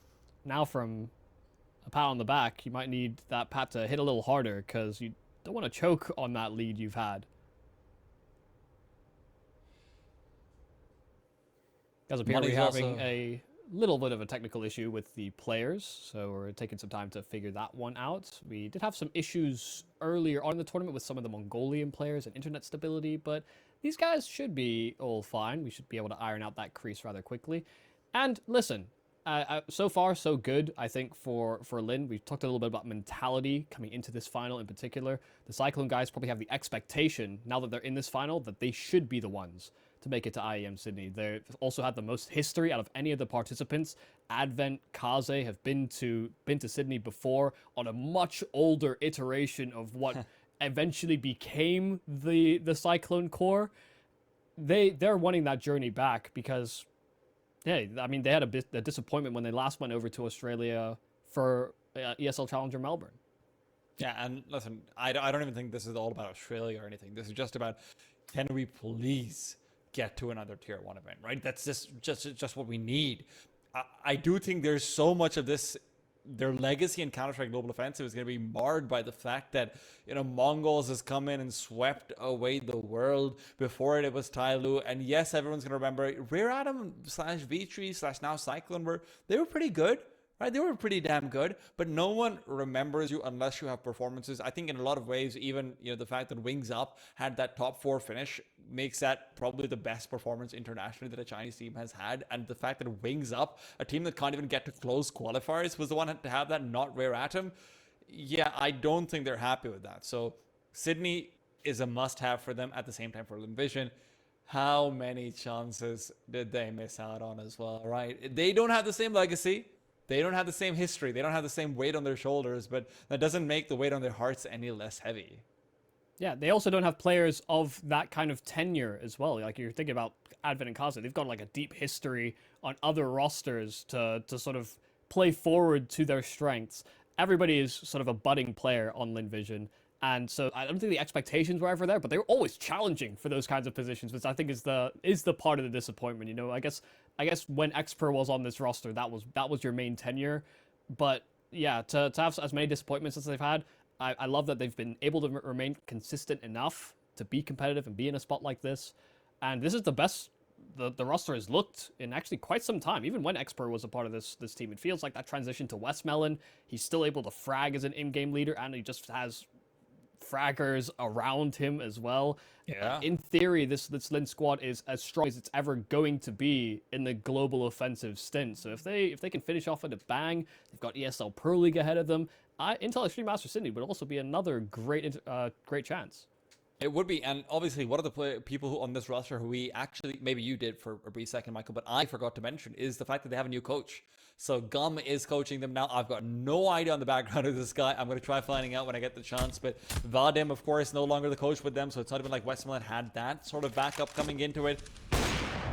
[SPEAKER 2] now from a pat on the back, you might need that pat to hit a little harder because you don't want to choke on that lead you've had. Guys appear to be having a little bit of a technical issue with the players, so we're taking some time to figure that one out. We did have some issues earlier on in the tournament with some of the Mongolian players and internet stability, but these guys should be all fine. We should be able to iron out that crease rather quickly. And listen, so far so good, I think, for Lynn. We've talked a little bit about mentality coming into this final in particular. The Cyclone guys probably have the expectation, now that they're in this final, that they should be the ones to make it to IEM Sydney. They've also had the most history out of any of the participants. Advent, Kaze have been to Sydney before on a much older iteration of what eventually became the Cyclone core. They're wanting that journey back because, yeah, I mean, they had a disappointment when they last went over to Australia for ESL Challenger Melbourne.
[SPEAKER 1] Yeah, and listen, I don't even think this is all about Australia or anything. This is just about, can we please get to another tier 1 event, right? That's just what we need. I do think there's so much of this, their legacy in Counter-Strike Global Offensive is going to be marred by the fact that, you know, Mongols has come in and swept away the world. Before it was Tyloo, and yes, everyone's going to remember Rear Atom / V3 / now Cyclone they were pretty good. Right, they were pretty damn good, but no one remembers you unless you have performances. I think in a lot of ways, even, you know, the fact that Wings Up had that top 4 finish makes that probably the best performance internationally that a Chinese team has had. And the fact that Wings Up, a team that can't even get to close qualifiers, was the one to have that, not Rare Atom. Yeah, I don't think they're happy with that. So Sydney is a must-have for them. At the same time, for Lynn Vision, how many chances did they miss out on as well? Right, they don't have the same legacy. They don't have the same history. They don't have the same weight on their shoulders, but that doesn't make the weight on their hearts any less heavy.
[SPEAKER 2] Yeah, they also don't have players of that kind of tenure as well. Like, you're thinking about Advent and Kaze. They've got like a deep history on other rosters to sort of play forward to their strengths. Everybody is sort of a budding player on Lynn Vision. And so I don't think the expectations were ever there, but they were always challenging for those kinds of positions, which I think is the part of the disappointment. You know, I guess when Xper was on this roster, that was your main tenure. But yeah, to have as many disappointments as they've had, I love that they've been able to remain consistent enough to be competitive and be in a spot like this. And this is the best the roster has looked in actually quite some time. Even when Xper was a part of this team, it feels like that transition to Westmelon. He's still able to frag as an in-game leader, and he just has fraggers around him as well.
[SPEAKER 1] Yeah.
[SPEAKER 2] In theory, this Lynn squad is as strong as it's ever going to be in the global offensive stint. So if they can finish off with a bang, they've got ESL Pro League ahead of them. Intel Extreme Master Sydney would also be another great chance.
[SPEAKER 1] It would be, and obviously one of the people who on this roster who we actually, maybe you did for a brief second, Michael, but I forgot to mention, is the fact that they have a new coach. So Gum is coaching them now. I've got no idea on the background of this guy. I'm going to try finding out when I get the chance. But Vadim, of course, no longer the coach with them, so it's not even like Westmoreland had that sort of backup coming into it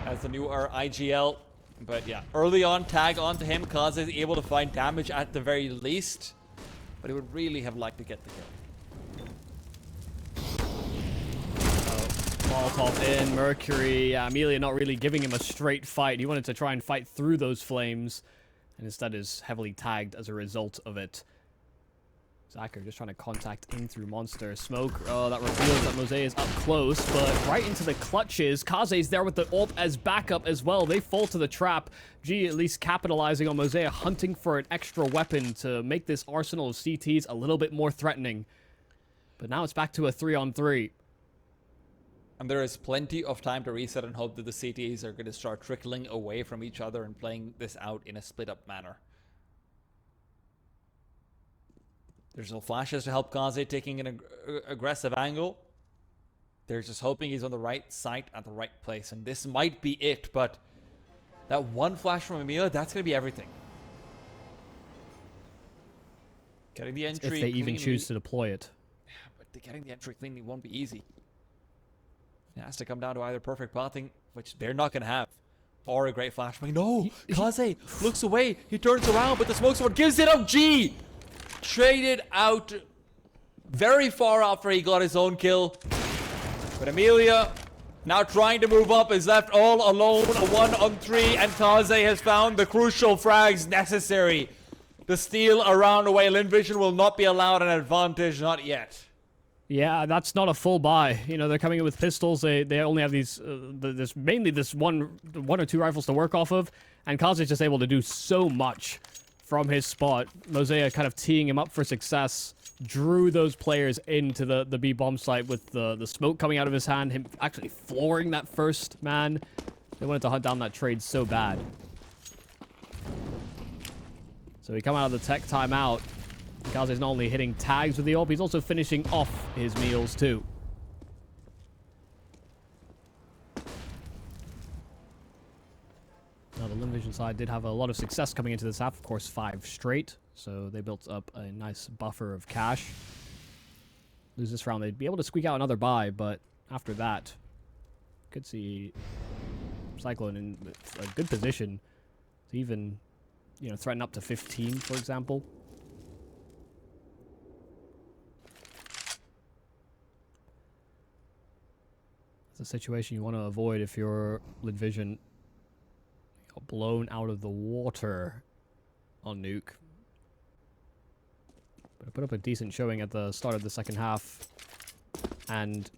[SPEAKER 1] as the new IGL. But yeah, early on, tag onto him. Kaze is able to find damage at the very least, but he would really have liked to get the kill.
[SPEAKER 2] Molotov in, Mercury, Amelia not really giving him a straight fight. He wanted to try and fight through those flames, and instead is heavily tagged as a result of it. Zacher just trying to contact in through Monster. Smoke, oh, that reveals that Mosaic is up close, but right into the clutches. Kaze's there with the ult as backup as well. They fall to the trap. G at least capitalizing on Mosaic, hunting for an extra weapon to make this arsenal of CTs a little bit more threatening. But now it's back to a 3-on-3.
[SPEAKER 1] And there is plenty of time to reset and hope that the CTs are going to start trickling away from each other and playing this out in a split-up manner. There's no flashes to help Kaze taking an aggressive angle. They're just hoping he's on the right site at the right place. And this might be it, but that one flash from Amelia, that's going to be everything. Getting the entry
[SPEAKER 2] if they even choose to deploy it.
[SPEAKER 1] Yeah, but getting the entry cleanly won't be easy. It has to come down to either perfect pathing, which they're not going to have, or a great flashbang. No! Kaze looks away. He turns around, but the smoke sword gives it up. G! Traded out very far after he got his own kill. But Amelia Now trying to move up, is left all alone, a 1-on-3, and Kaze has found the crucial frags necessary to steal around away. Lynn Vision will not be allowed an advantage, not yet.
[SPEAKER 2] Yeah, that's not a full buy. You know, they're coming in with pistols. They only have these, mainly this one or two rifles to work off of, and Kaze is just able to do so much from his spot. Mosea kind of teeing him up for success, drew those players into the B bomb site with the smoke coming out of his hand, him actually flooring that first man. They wanted to hunt down that trade so bad. So we come out of the tech timeout. Kaze's not only hitting tags with the AWP, he's also finishing off his meals too. Now the Lynn Vision side did have a lot of success coming into this half, of course 5 straight, so they built up a nice buffer of cash. Lose this round, they'd be able to squeak out another buy, but after that, could see CycloNe in a good position to even, you know, threaten up to 15, for example. It's a situation you want to avoid if you're Lynn Vision. Got blown out of the water on Nuke. But I put up a decent showing at the start of the second half. And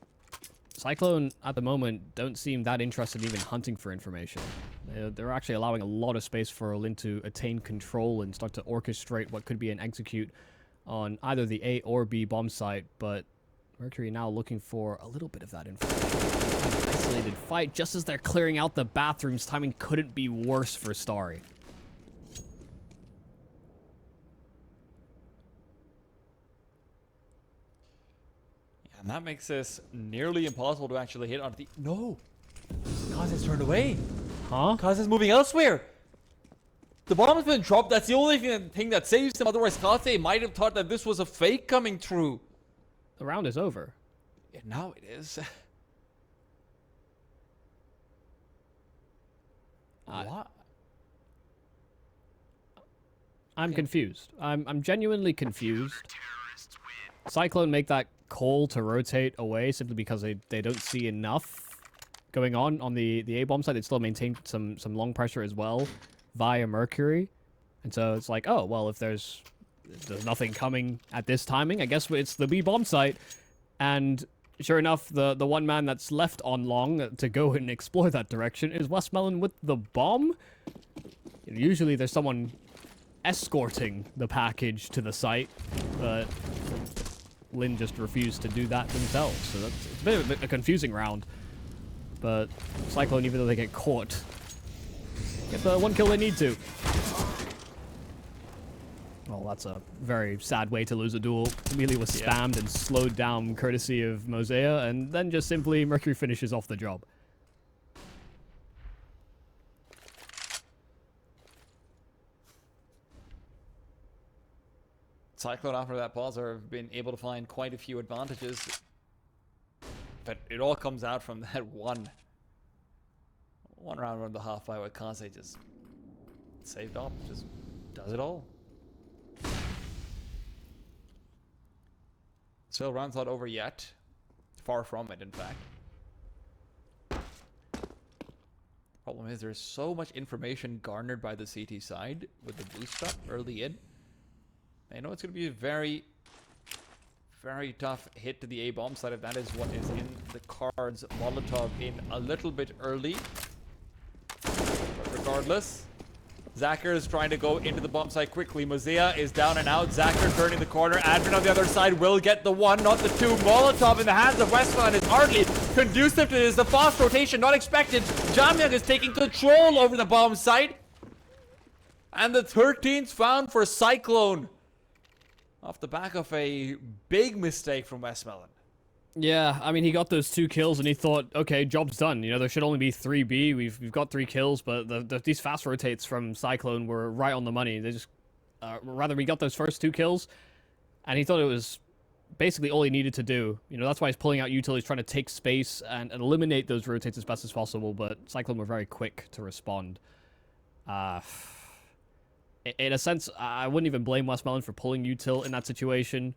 [SPEAKER 2] CycloNe, at the moment, don't seem that interested in even hunting for information. They're actually allowing a lot of space for Lynn to attain control and start to orchestrate what could be an execute on either the A or B bomb site, but Mercury now looking for a little bit of that information. An isolated fight just as they're clearing out the bathrooms. Timing couldn't be worse for Starry.
[SPEAKER 1] Yeah, and that makes this nearly impossible to actually hit onto the... No! Kaz has turned away.
[SPEAKER 2] Huh?
[SPEAKER 1] Kaz is moving elsewhere. The bomb has been dropped. That's the only thing that saves him. Otherwise, Kaze might have thought that this was a fake coming through.
[SPEAKER 2] The round is over.
[SPEAKER 1] Yeah, now it is. What?
[SPEAKER 2] I'm confused. I'm genuinely confused. CycloNe make that call to rotate away simply because they don't see enough going on the A bomb side. They still maintain some long pressure as well via Mercury, and so it's like, oh well, if there's nothing coming at this timing, I guess it's the B bomb site. And sure enough, the one man that's left on long to go and explore that direction is Westmelon with the bomb. Usually there's someone escorting the package to the site, but Lynn just refused to do that themselves. So it's a bit of a confusing round. But CycloNe, even though they get caught, get the one kill they need to. Well, that's a very sad way to lose a duel. Amelia was spammed and slowed down courtesy of Mosea, and then just simply Mercury finishes off the job.
[SPEAKER 1] CycloNe, after that pause, have been able to find quite a few advantages. But it all comes out from that one round around the half by where Kaze just saved up, just does it all. Still, round's not over yet. Far from it, in fact. Problem is, there's so much information garnered by the CT side with the boost up early in. I know it's going to be a very, very tough hit to the A bomb side if that is what is in the cards. Molotov in a little bit early. But regardless, Zacher is trying to go into the bomb site quickly. Mosea is down and out. Zacher turning the corner. Advent on the other side will get the one, not the two. Molotov in the hands of Westman is hardly conducive to this. The fast rotation not expected. Jamyang is taking control over the bomb site. And the 13th found for CycloNe. Off the back of a big mistake from Westmelon.
[SPEAKER 2] Yeah, I mean, he got those 2 kills and he thought, okay, job's done. You know, there should only be 3B. We've got 3 kills, but these fast rotates from CycloNe were right on the money. They just, rather, we got those first 2 kills, and he thought it was basically all he needed to do. You know, that's why he's pulling out util. He's trying to take space and eliminate those rotates as best as possible, but CycloNe were very quick to respond. In a sense, I wouldn't even blame Westmelon for pulling util in that situation.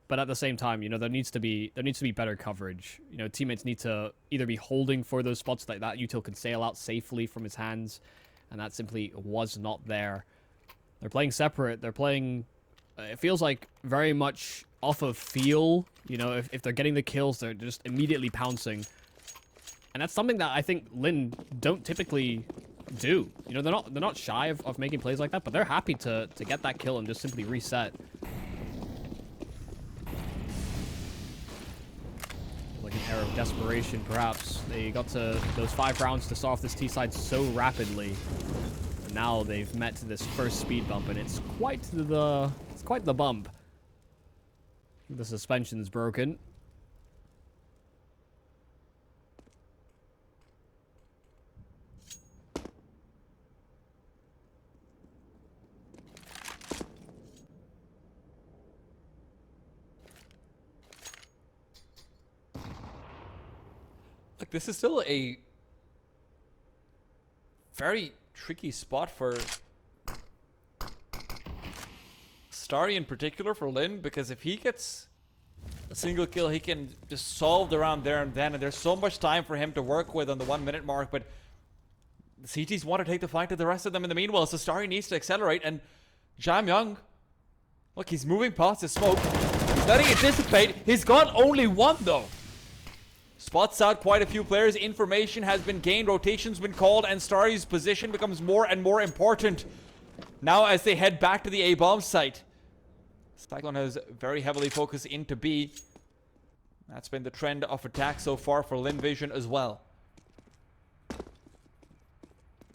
[SPEAKER 2] But at the same time, you know, there needs to be better coverage. You know, teammates need to either be holding for those spots that util can sail out safely from his hands, and that simply was not there. They're playing separate. They're playing, it feels like very much off of feel. You know, if they're getting the kills, they're just immediately pouncing. And that's something that I think Lynn don't typically do. You know, they're not shy of making plays like that, but they're happy to get that kill and just simply reset. Like an era of desperation, perhaps. They got to those 5 rounds to start off this T side so rapidly. And now they've met this first speed bump, and it's quite the bump. The suspension's broken.
[SPEAKER 1] Like, this is still a very tricky spot for Starry in particular, for Lynn, because if he gets a single kill, he can just solve the round there and then, and there's so much time for him to work with on the 1 minute mark, but the CTs want to take the fight to the rest of them in the meanwhile, so Starry needs to accelerate, and Jam Young, look, he's moving past his smoke, he's letting it dissipate, he's got only one though. Spots out quite a few players, information has been gained, rotation's been called, and Starry's position becomes more and more important now as they head back to the A-bomb site. 5yclone has very heavily focused into B. That's been the trend of attack so far for Lynn Vision as well.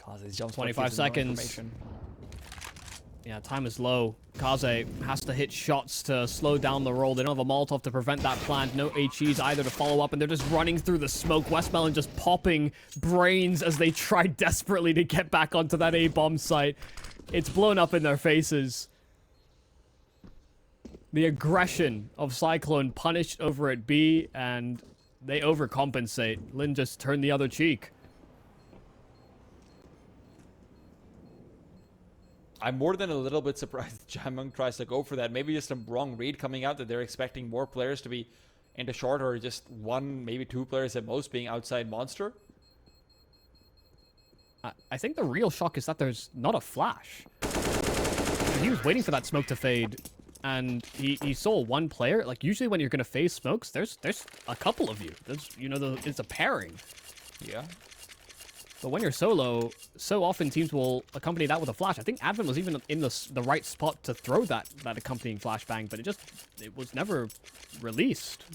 [SPEAKER 1] Kaze's jump
[SPEAKER 2] 25 seconds. Yeah, time is low. Kaze has to hit shots to slow down the roll. They don't have a Molotov to prevent that plant. No HEs either to follow up, and they're just running through the smoke. Westmelon just popping brains as they try desperately to get back onto that A-bomb site. It's blown up in their faces. The aggression of 5yclone punished over at B, and they overcompensate. Lynn just turned the other cheek.
[SPEAKER 1] I'm more than a little bit surprised that Jam Young tries to go for that. Maybe just a wrong read coming out that they're expecting more players to be into short, or just 1, maybe 2 players at most being outside Monster.
[SPEAKER 2] I think the real shock is that there's not a flash. He was waiting for that smoke to fade, and he saw one player. Like, usually when you're going to phase smokes, there's a couple of you. There's, you know, it's a pairing.
[SPEAKER 1] Yeah.
[SPEAKER 2] But when you're solo, so often teams will accompany that with a flash. I think Advent was even in the right spot to throw that accompanying flashbang, but it was never released. I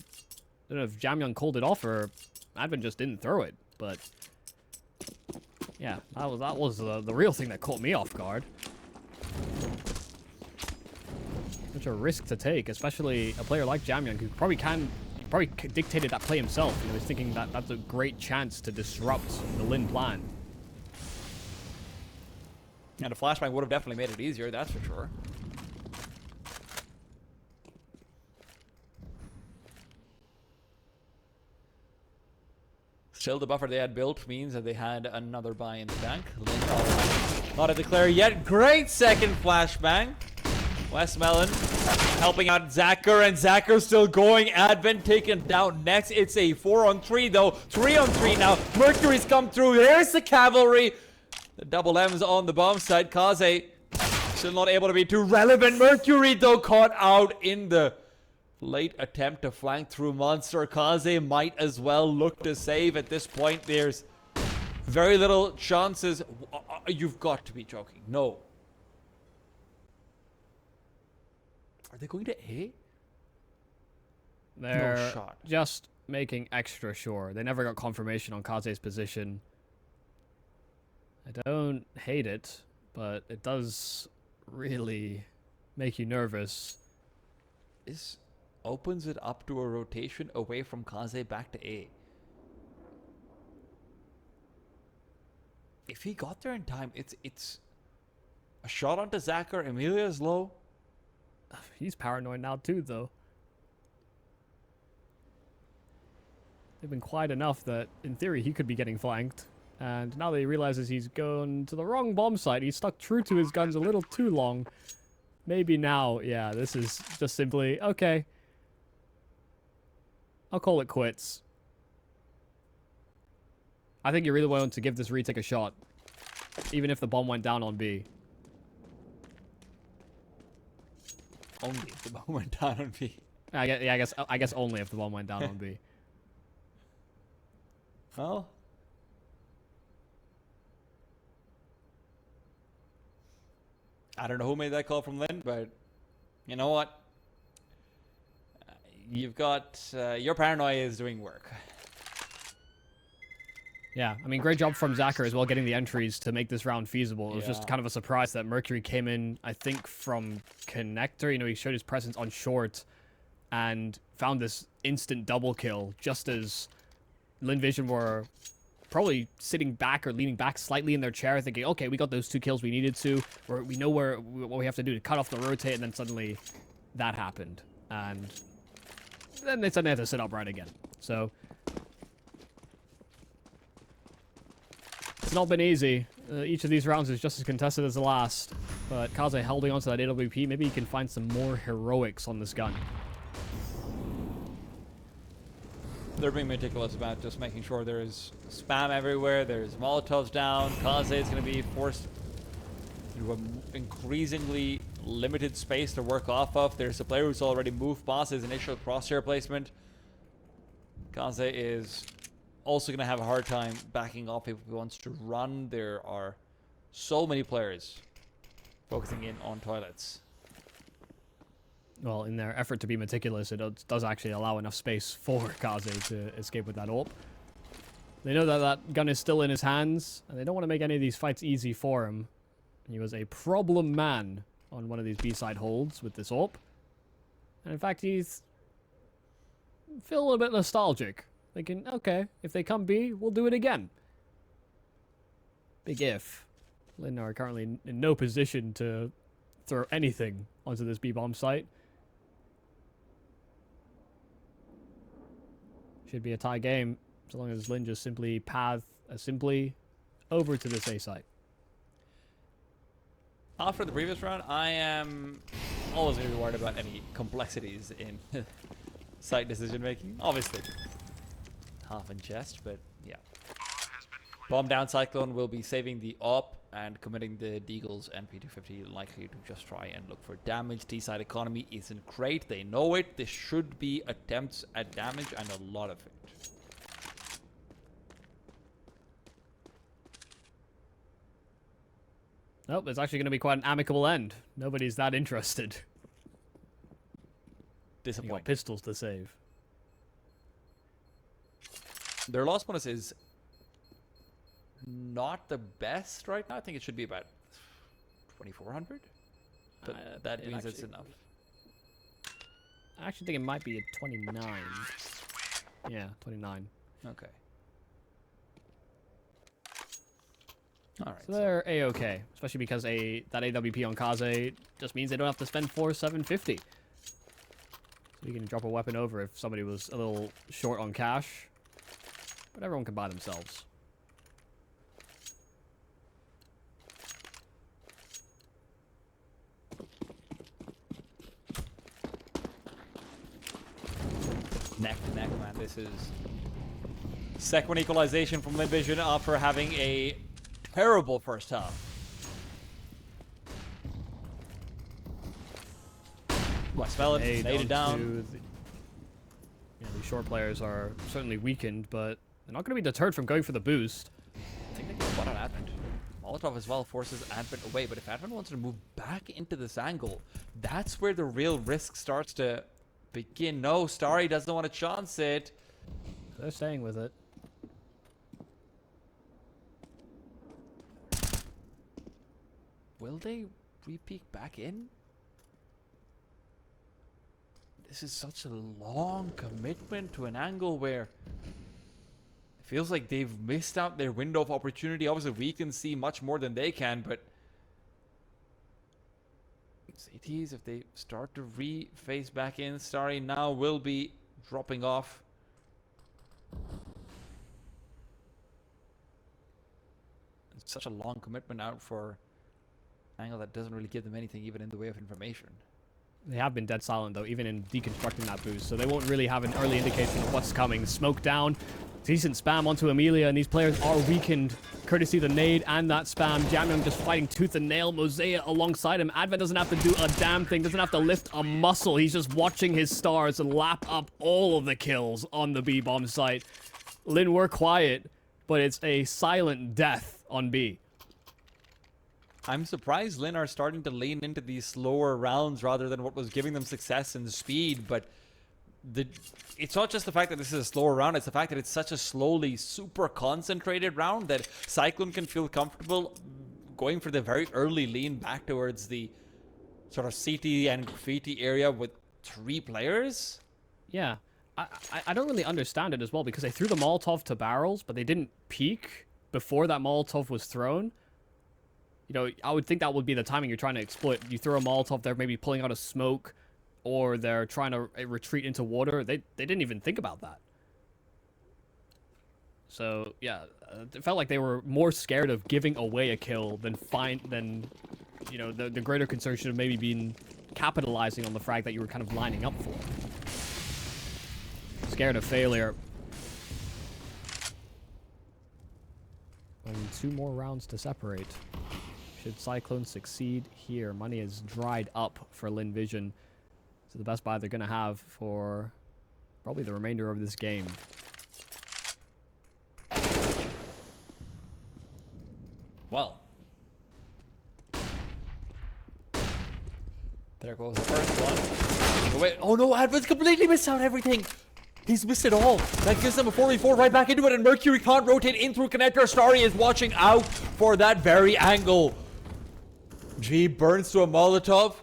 [SPEAKER 2] don't know if Jam Young called it off or Advent just didn't throw it, but yeah, that was the real thing that caught me off guard. Such a risk to take, especially a player like Jam Young, who probably dictated that play himself. You know, he's thinking that that's a great chance to disrupt the Lynn plan.
[SPEAKER 1] And a flashbang would have definitely made it easier, that's for sure. Still, the buffer they had built means that they had another buy in the bank. Lynn not a declare yet. Great second flashbang. Westmelon helping out Zacher, and Zacher still going. Advent taken down next. It's a 4-on-3 though. 3-on-3 now. Mercury's come through. There's the cavalry. The double M's on the bomb side. Kaze still not able to be too relevant. Mercury though caught out in the late attempt to flank through Monster. Kaze might as well look to save at this point. There's very little chances. You've got to be joking. No. Are they going to A?
[SPEAKER 2] They're
[SPEAKER 1] no shot.
[SPEAKER 2] Just making extra sure. They never got confirmation on Kaze's position. I don't hate it, but it does really make you nervous.
[SPEAKER 1] This opens it up to a rotation away from Kaze back to A. If he got there in time, it's a shot onto Zacher. Emilia's low.
[SPEAKER 2] He's paranoid now too, though. They've been quiet enough that, in theory, he could be getting flanked. And now that he realizes he's gone to the wrong bomb site, he's stuck true to his guns a little too long. Maybe now, yeah, this is just simply, okay, I'll call it quits. I think you really want to give this retake a shot, even if the bomb went down on B.
[SPEAKER 1] Only if the bomb went down on B.
[SPEAKER 2] I guess only if the bomb went down on B.
[SPEAKER 1] Well, I don't know who made that call from Lynn, but you know what? You've got your paranoia is doing work.
[SPEAKER 2] Yeah, I mean, great job from Zacher as well, getting the entries to make this round feasible. It was just kind of a surprise that Mercury came in, I think, from Connector. You know, he showed his presence on short and found this instant double kill just as Lynn Vision were probably sitting back or leaning back slightly in their chair thinking, okay, we got those 2 kills we needed to, or we know what we have to do to cut off the rotate, and then suddenly that happened. And then they suddenly had to sit upright again. So it's not been easy. Each of these rounds is just as contested as the last. But Kaze holding onto that AWP. Maybe he can find some more heroics on this gun.
[SPEAKER 1] They're being meticulous about just making sure there's spam everywhere. There's Molotovs down. Kaze is going to be forced into an increasingly limited space to work off of. There's a player who's already moved past his initial crosshair placement. Kaze is also going to have a hard time backing off if he wants to run. There are so many players focusing in on toilets.
[SPEAKER 2] Well, in their effort to be meticulous, it does actually allow enough space for Kaze to escape with that AWP. They know that that gun is still in his hands, and they don't want to make any of these fights easy for him. He was a problem man on one of these B-side holds with this AWP. And in fact, he's feel a little bit nostalgic. Thinking, okay, if they come B, we'll do it again. Big if. Lynn are currently in no position to throw anything onto this B-bomb site. Should be a tie game, as long as Lynn just simply path simply over to this A site.
[SPEAKER 1] After the previous round, I am always going to be worried about any complexities in site decision making. Obviously, half in jest, but yeah. Bomb down Cyclone will be saving the op and committing the Deagles and P250 likely to just try and look for damage. T-side economy isn't great. They know it. This should be attempts at damage and a lot of it.
[SPEAKER 2] Nope, it's actually going to be quite an amicable end. Nobody's that interested. You got
[SPEAKER 1] Disappointing.
[SPEAKER 2] pistols to save.
[SPEAKER 1] Their loss bonus is not the best right now. I think it should be about 2,400. But that means it's enough.
[SPEAKER 2] I actually think it might be a 29. Yeah, 29.
[SPEAKER 1] Okay. All right.
[SPEAKER 2] So they're A-okay, especially because that AWP on Kaze just means they don't have to spend 750. So you can drop a weapon over if somebody was a little short on cash. But everyone can buy themselves.
[SPEAKER 1] Neck to neck, man. This is second equalization from Lynn Vision after having a terrible first half. Westmelon made it down.
[SPEAKER 2] These short players are certainly weakened, but they're not going to be deterred from going for the boost.
[SPEAKER 1] I think they can spot on Advent. Molotov as well forces Advent away, but if Advent wants to move back into this angle, that's where the real risk starts to begin. No, Starry doesn't want to chance it.
[SPEAKER 2] They're staying with it.
[SPEAKER 1] Will they re-peek back in? This is such a long commitment to an angle where it feels like they've missed out their window of opportunity. Obviously, we can see much more than they can, but CTs, if they start to re-phase back in, Starry now will be dropping off. It's such a long commitment out for an angle that doesn't really give them anything, even in the way of information.
[SPEAKER 2] They have been dead silent, though, even in deconstructing that boost, so they won't really have an early indication of what's coming. Smoke down, decent spam onto Amelia, and these players are weakened, courtesy of the nade and that spam. Jamyung just fighting tooth and nail. Mosea alongside him. Advent doesn't have to do a damn thing, doesn't have to lift a muscle. He's just watching his stars lap up all of the kills on the B-bomb site. Lynn were quiet, but it's a silent death on B.
[SPEAKER 1] I'm surprised Lynn are starting to lean into these slower rounds rather than what was giving them success and speed, but it's not just the fact that this is a slower round, it's the fact that it's such a slowly, super concentrated round that 5yclone can feel comfortable going for the very early lean back towards the sort of CT and graffiti area with 3 players.
[SPEAKER 2] Yeah, I don't really understand it as well, because they threw the Molotov to barrels, but they didn't peek before that Molotov was thrown. You know, I would think that would be the timing you're trying to exploit. You throw a Molotov, they're maybe pulling out a smoke, or they're trying to retreat into water. They didn't even think about that. So, yeah, it felt like they were more scared of giving away a kill than you know, the greater concern should have maybe been capitalizing on the frag that you were kind of lining up for. Scared of failure. Only 2 more rounds to separate. Should 5yclone succeed here, money is dried up for Lynn Vision. So the best buy they're going to have for probably the remainder of this game.
[SPEAKER 1] Well, there goes the first one. Oh, wait. Oh no, Advent's completely missed out everything. He's missed it all. That gives them a 4v4 right back into it, and Mercury can't rotate in through connector. Starry is watching out for that very angle. G burns to a Molotov.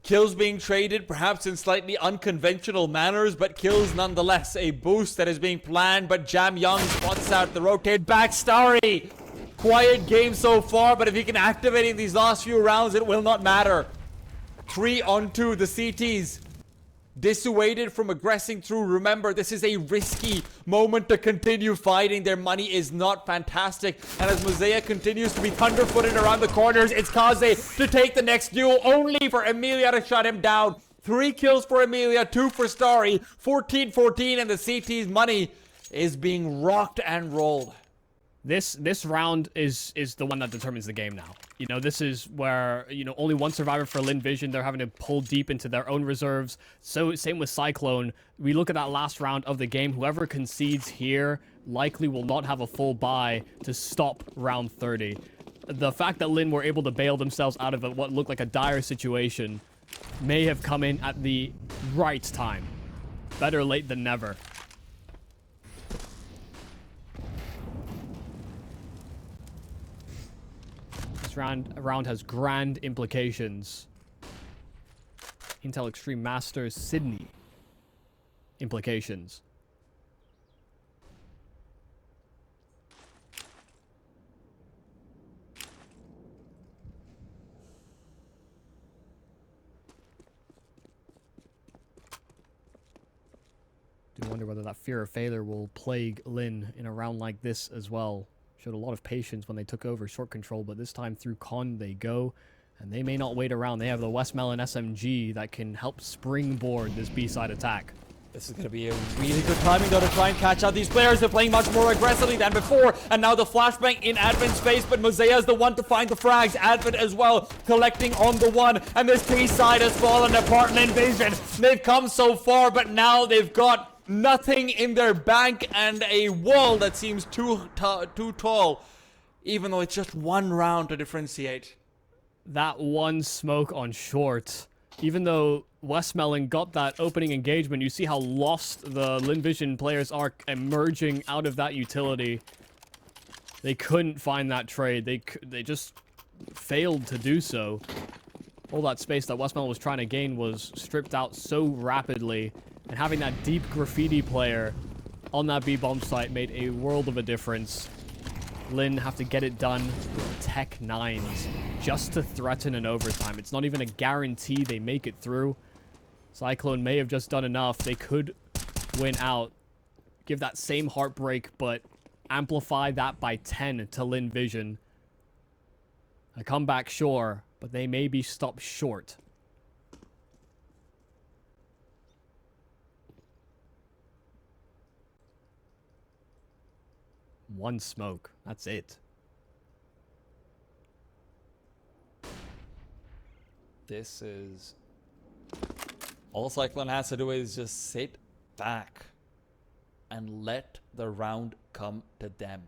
[SPEAKER 1] Kills being traded, perhaps in slightly unconventional manners, but kills nonetheless. A boost that is being planned, but Jamyung spots out the rotate back. Starry, quiet game so far, but if he can activate in these last few rounds, it will not matter. 3 on 2, the CTs. Dissuaded from aggressing through. Remember, this is a risky moment to continue fighting. Their money is not fantastic. And as Mosea continues to be thunder-footed around the corners, it's Kaze to take the next duel, only for Amelia to shut him down. 3 kills for Amelia, 2 for Starry. 14-14, and the CT's money is being rocked and rolled.
[SPEAKER 2] This round is the one that determines the game now. You know, this is where, you know, only 1 survivor for Lynn Vision. They're having to pull deep into their own reserves. So same with 5yclone. We look at that last round of the game. Whoever concedes here likely will not have a full buy to stop round 30. The fact that Lynn were able to bail themselves out of what looked like a dire situation may have come in at the right time. Better late than never. Round has grand implications. Intel Extreme Masters Sydney implications. Do wonder whether that fear of failure will plague Lynn in a round like this as well. Showed a lot of patience when they took over short control, but this time through con they go, and they may not wait around. They have the Westmelon SMG that can help springboard this B-side attack.
[SPEAKER 1] This is going to be a really good timing, though, to try and catch out these players. They're playing much more aggressively than before, and now the flashbang in Advent's face, but Mosea is the one to find the frags. Advent as well, collecting on the one, and this B-side has fallen apart. Lynn Vision, they've come so far, but now they've got nothing in their bank and a wall that seems too tall, even though it's just 1 round to differentiate.
[SPEAKER 2] That 1 smoke on short, even though Westmelon got that opening engagement, you see how lost the Lynn Vision players are emerging out of that utility. They couldn't find that trade. They just failed to do so. All that space that Westmelon was trying to gain was stripped out so rapidly. And having that deep graffiti player on that B-bomb site made a world of a difference. Lynn have to get it done with Tech 9s just to threaten an overtime. It's not even a guarantee they make it through. 5yclone may have just done enough. They could win out. Give that same heartbreak, but amplify that by 10 to Lynn Vision. A comeback, sure, but they may be stopped short. One smoke. That's it.
[SPEAKER 1] This is... all CycLone has to do is just sit back and let the round come to them.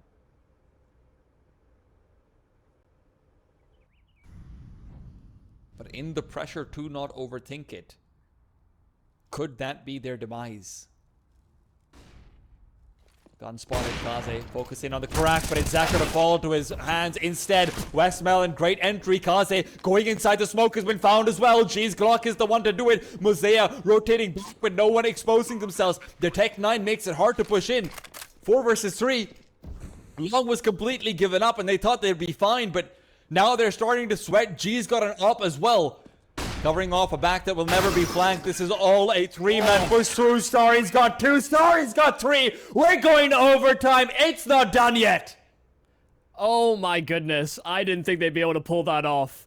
[SPEAKER 1] But in the pressure to not overthink it, could that be their demise? Gun spotted, Kaze focusing on the crack, but it's Zacher to fall to his hands instead. Westmelon, great entry. Kaze going inside the smoke has been found as well. G's Glock is the one to do it. Mosea rotating back with no one exposing themselves. The Tech 9 makes it hard to push in. 4 versus 3. Long was completely given up and they thought they'd be fine, but now they're starting to sweat. G's got an op as well. Covering off a back that will never be flanked. This is all a 3-man push through. Starry's got 2. Starry's got 3. We're going to overtime. It's not done yet.
[SPEAKER 2] Oh my goodness. I didn't think they'd be able to pull that off.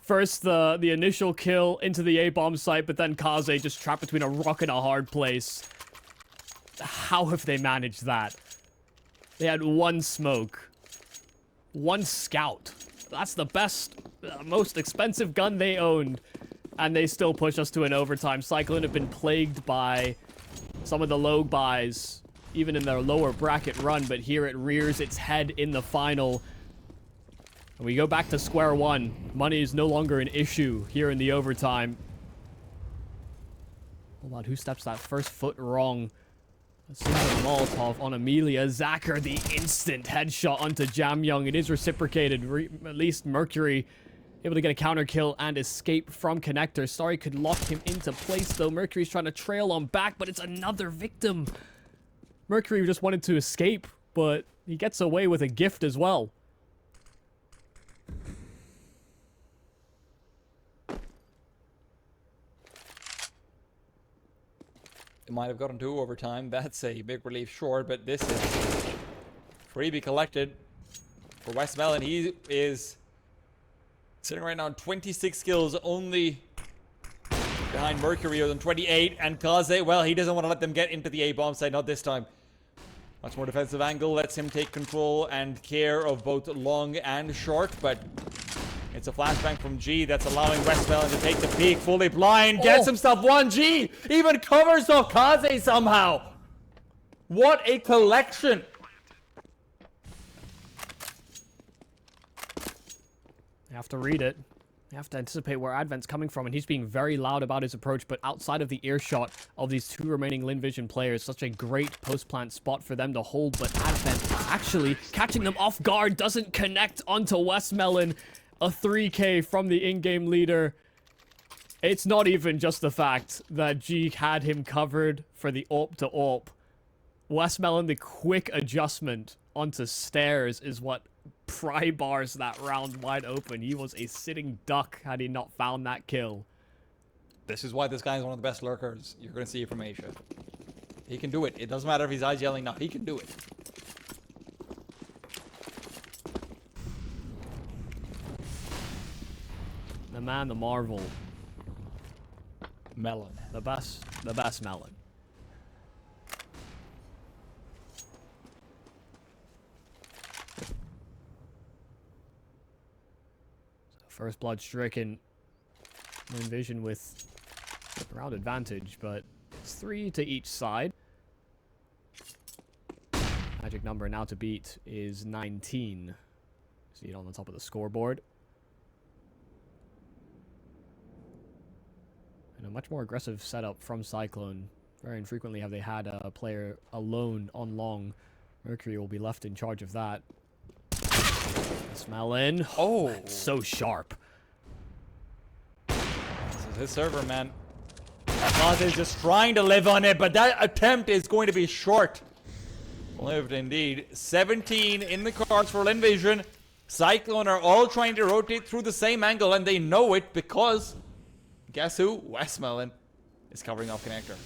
[SPEAKER 2] First, the initial kill into the A-bomb site, but then Kaze just trapped between a rock and a hard place. How have they managed that? They had 1 smoke. 1 scout. That's the best, most expensive gun they owned. And they still push us to an overtime. CycLone have been plagued by some of the low buys, even in their lower bracket run, but here it rears its head in the final. And we go back to square one. Money is no longer an issue here in the overtime. Hold on, who steps that first foot wrong? A single Molotov on Amelia. Zacher, the instant headshot onto Jamyoung. It is reciprocated. At least Mercury able to get a counter kill and escape from Connector. Sorry could lock him into place though. Mercury's trying to trail on back, but it's another victim. Mercury just wanted to escape, but he gets away with a gift as well.
[SPEAKER 1] It might have gotten to overtime. That's a big relief short, but this is freebie collected for Westmelon. He is sitting right now on 26 kills, only behind Mercury with 28. And Kaze, well, he doesn't want to let them get into the A-bomb side, not this time. Much more defensive angle, lets him take control and care of both long and short, but it's a flashbang from G that's allowing Westmelon to take the peak, fully blind, gets himself 1. G even covers off Kaze somehow. What a collection.
[SPEAKER 2] You have to read it. You have to anticipate where Advent's coming from, and he's being very loud about his approach, but outside of the earshot of these 2 remaining Lynn Vision players, such a great post-plant spot for them to hold, but Advent actually catching them off guard, doesn't connect onto Westmelon. A 3K from the in-game leader. It's not even just the fact that G had him covered for the AWP to AWP. Westmelon, the quick adjustment onto stairs is what pry bars that round wide open. He was a sitting duck had he not found that kill.
[SPEAKER 1] This is why this guy is one of the best lurkers you're going to see from Asia. He can do it. It doesn't matter if he's eyes yelling now. He can do it.
[SPEAKER 2] The man, the marvel.
[SPEAKER 1] Melon.
[SPEAKER 2] The best melon. First blood stricken. Lynn Vision with round advantage, but it's 3 to each side. Magic number now to beat is 19. See it on the top of the scoreboard. And a much more aggressive setup from CycLone. Very infrequently have they had a player alone on long. Mercury will be left in charge of that. Smell in. Oh, that's so sharp.
[SPEAKER 1] This is his server, man. Kaze is just trying to live on it, but that attempt is going to be short. Lived indeed. 17 in the cards for Lynn Vision. CycLone are all trying to rotate through the same angle, and they know it because guess who? Westmelon is covering off Connector.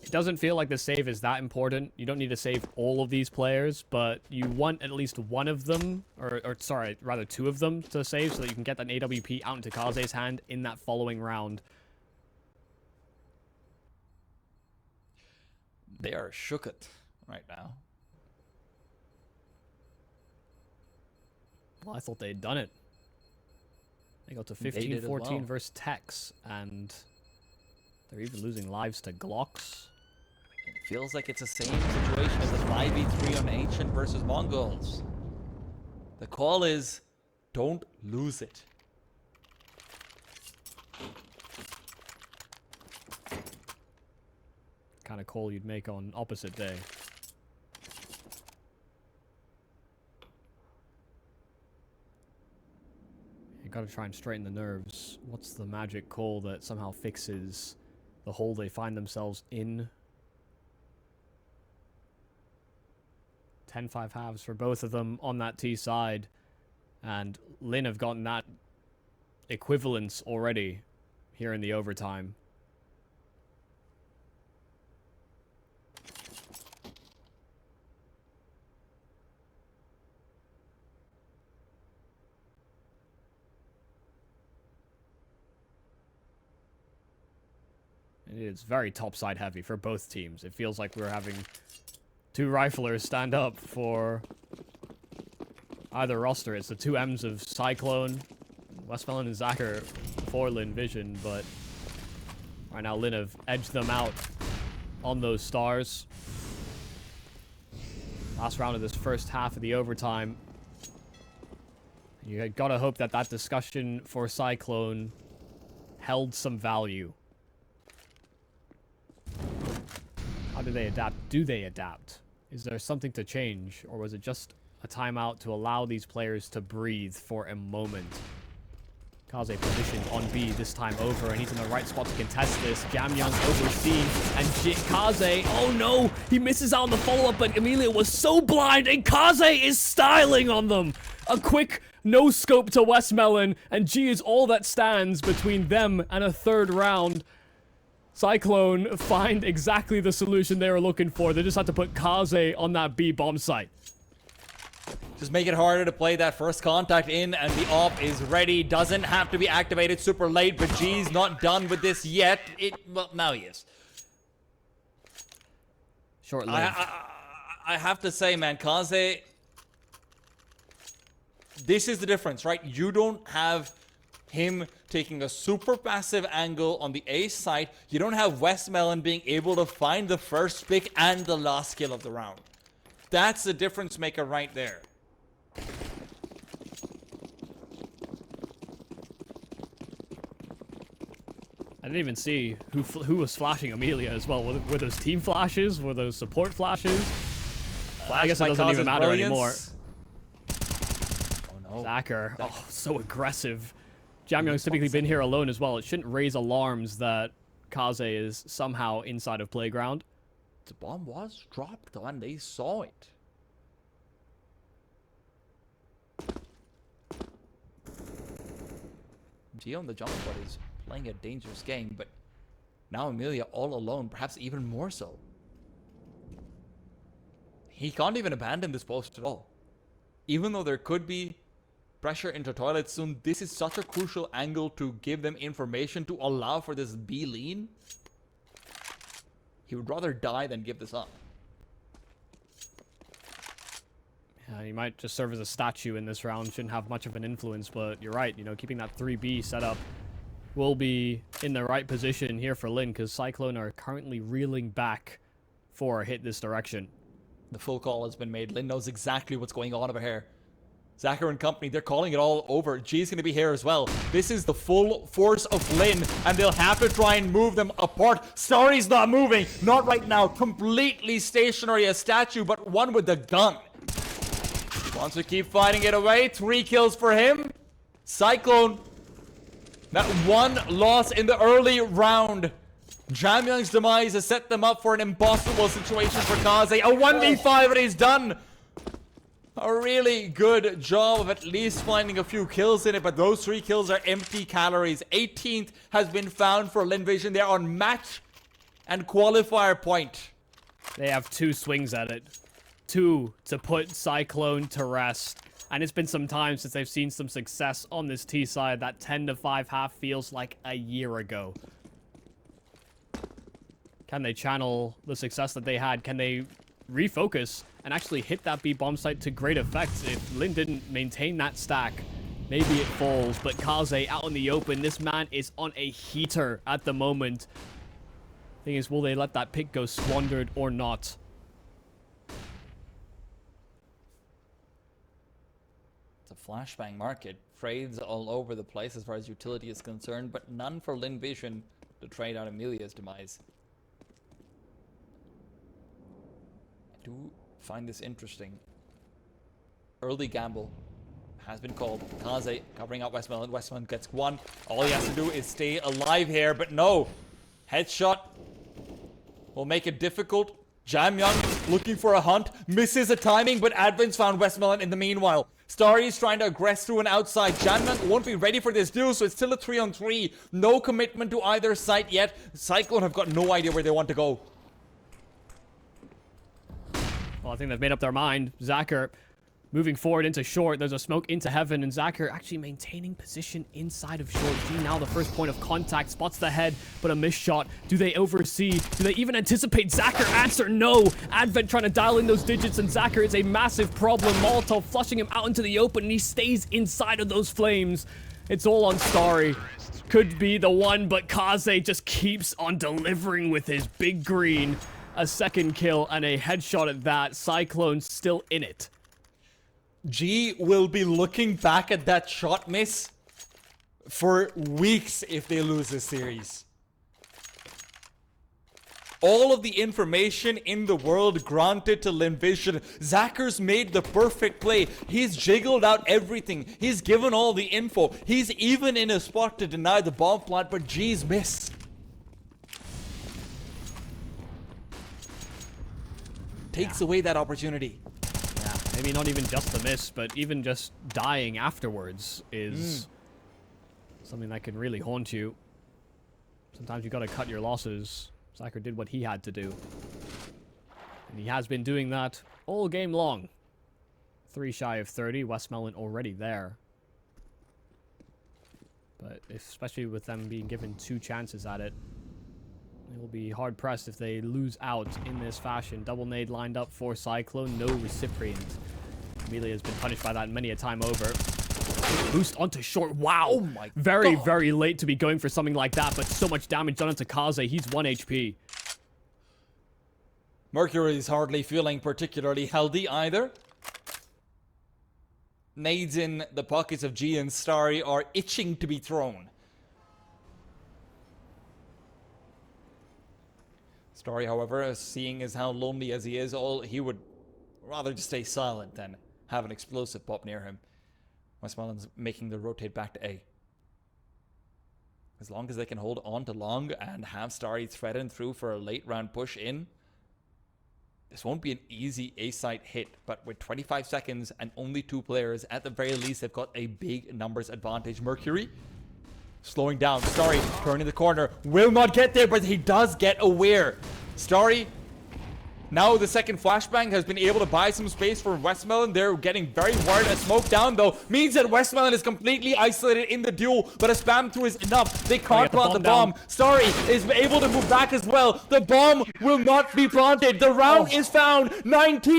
[SPEAKER 2] It doesn't feel like the save is that important. You don't need to save all of these players, but you want at least one of them, or sorry, rather 2 of them to save so that you can get that AWP out into Kaze's hand in that following round.
[SPEAKER 1] They are shooked right now.
[SPEAKER 2] Well, I thought they'd done it. They got to
[SPEAKER 1] They did as
[SPEAKER 2] 15-14
[SPEAKER 1] well.
[SPEAKER 2] versus Tex, and they're even losing lives to Glocks.
[SPEAKER 1] It feels like it's the same situation as the 5v3 on Ancient versus Mongols. The call is, don't lose it.
[SPEAKER 2] Kind of call you'd make on opposite day. You gotta try and straighten the nerves. What's the magic call that somehow fixes the hole they find themselves in? 10-5 halves for both of them on that T side. And Lynn have gotten that equivalence already here in the overtime. It's very topside heavy for both teams. It feels like we're having two riflers stand up for either roster. It's the two M's of CycloNe, Westmelon and Zacher for Lynn Vision, but right now Lynn have edged them out on those stars. Last round of this first half of the overtime. You gotta hope that that discussion for CycloNe held some value. How do they adapt? Do they adapt? Is there something to change? Or was it just a timeout to allow these players to breathe for a moment? Kaze positioned on B this time over, and he's in the right spot to contest this. Jamyoung's overseen, and Kaze, oh no! He misses out on the follow-up, but Amelia was so blind, and Kaze is styling on them! A quick no-scope to Westmelon, and G is all that stands between them and a third round. CycloNe find exactly the solution they were looking for. They just had to put Kaze on that B bomb site.
[SPEAKER 1] Just make it harder to play that first contact in, and the AWP is ready. Doesn't have to be activated super late, but G's not done with this yet. Well, now he is.
[SPEAKER 2] Short-lived.
[SPEAKER 1] I have to say, man, Kaze, this is the difference, right? You don't have him taking a super passive angle on the A site. You don't have Westmelon being able to find the first pick and the last kill of the round. That's the difference maker right there.
[SPEAKER 2] I didn't even see who was flashing Amelia as well. Were those team flashes? Were those support flashes? I guess it doesn't even matter anymore.
[SPEAKER 1] Oh no.
[SPEAKER 2] Zacher, oh, so aggressive. Jamyoung's typically been here alone as well. It shouldn't raise alarms that Kaze is somehow inside of playground.
[SPEAKER 1] The bomb was dropped though, and they saw it. Gio on the jump spot is playing a dangerous game, but now Amelia all alone, perhaps even more so. He can't even abandon this post at all. Even though there could be pressure into toilets soon, this is such a crucial angle to give them information to allow for this B lean. He would rather die than give this up.
[SPEAKER 2] Yeah, he might just serve as a statue in this round. Shouldn't have much of an influence, but you're right. You know, keeping that 3B setup will be in the right position here for Lynn, because CycloNe are currently reeling back for a hit this direction.
[SPEAKER 1] The full call has been made. Lynn knows exactly what's going on over here. Zacher and company, they're calling it all over. G's going to be here as well. This is the full force of Lynn, and they'll have to try and move them apart. Starry's not moving. Not right now. Completely stationary, a statue, but one with the gun. Wants to keep fighting it away. 3 kills for him. CycloNe, that one loss in the early round. Jamyoung's demise has set them up for an impossible situation for Kaze. A 1v5 and he's done. A really good job of at least finding a few kills in it, but those 3 kills are empty calories. 18th has been found for Lynn Vision. They're on match and qualifier point.
[SPEAKER 2] They have 2 swings at it. 2 to put CycloNe to rest. And it's been some time since they've seen some success on this T side. That 10-5 half feels like a year ago. Can they channel the success that they had? Can they refocus and actually hit that B bomb site to great effect. If Lynn didn't maintain that stack, maybe it falls. But Kaze out in the open. This man is on a heater at the moment. Thing is, will they let that pick go squandered or not?
[SPEAKER 1] It's a flashbang market. Trades all over the place as far as utility is concerned, but none for Lynn Vision to trade out Amelia's demise. I do find this interesting. Early gamble has been called. Kaze covering out Westmoreland. Westmoreland gets one. All he has to do is stay alive here, but no. Headshot will make it difficult. Jamyoung looking for a hunt. Misses the timing, but Advent's found Westmoreland in the meanwhile. Starry is trying to aggress through and outside. Jamyoung won't be ready for this duel, so it's still a 3-on-3. No commitment to either side yet. 5yclone have got no idea where they want to go.
[SPEAKER 2] Well, I think they've made up their mind. Zacher moving forward into short. There's a smoke into heaven, and Zacher actually maintaining position inside of short. G now the first point of contact. Spots the head, but a missed shot. Do they oversee? Do they even anticipate? Zacher answer no. Advent trying to dial in those digits, and Zacher is a massive problem. Molotov flushing him out into the open, and he stays inside of those flames. It's all on Starry. Could be the one, but Kaze just keeps on delivering with his big green. A second kill and a headshot at that. 5yclone still in it.
[SPEAKER 1] G will be looking back at that shot miss for weeks if they lose this series. All of the information in the world granted to Lynn Vision. Zacher's made the perfect play. He's jiggled out everything. He's given all the info. He's even in a spot to deny the bomb plant, but G's miss. Takes away that opportunity.
[SPEAKER 2] Yeah, maybe not even just the miss, but even just dying afterwards is something that can really haunt you. Sometimes you gotta cut your losses. Zacher did what he had to do. And he has been doing that all game long. 3 shy of 30, Westmoreland already there. But especially with them being given 2 chances at it, they will be hard-pressed if they lose out in this fashion. Double nade lined up for 5yclone, no recipient. Amelia has been punished by that many a time over. Boost onto short, wow!
[SPEAKER 1] Oh my God.
[SPEAKER 2] Very late to be going for something like that, but so much damage done onto Kaze, he's 1 HP.
[SPEAKER 1] Mercury is hardly feeling particularly healthy either. Nades in the pockets of G and Starry are itching to be thrown. Starry, however, seeing as how lonely as he is, he would rather just stay silent than have an explosive pop near him. Westmoreland's making the rotate back to A. As long as they can hold on to long and have Starry threaten through for a late round push in, this won't be an easy A-site hit, but with 25 seconds and only 2 players, at the very least, they've got a big numbers advantage. Mercury slowing down. Starry turning the corner. Will not get there, but he does get aware. Starry, now the second flashbang, has been able to buy some space for Westmoreland. They're getting very worried. A smoke down, though, means that Westmoreland is completely isolated in the duel, but a spam through is enough. They can't plant the bomb. Starry is able to move back as well. The bomb will not be planted. The round is found. 19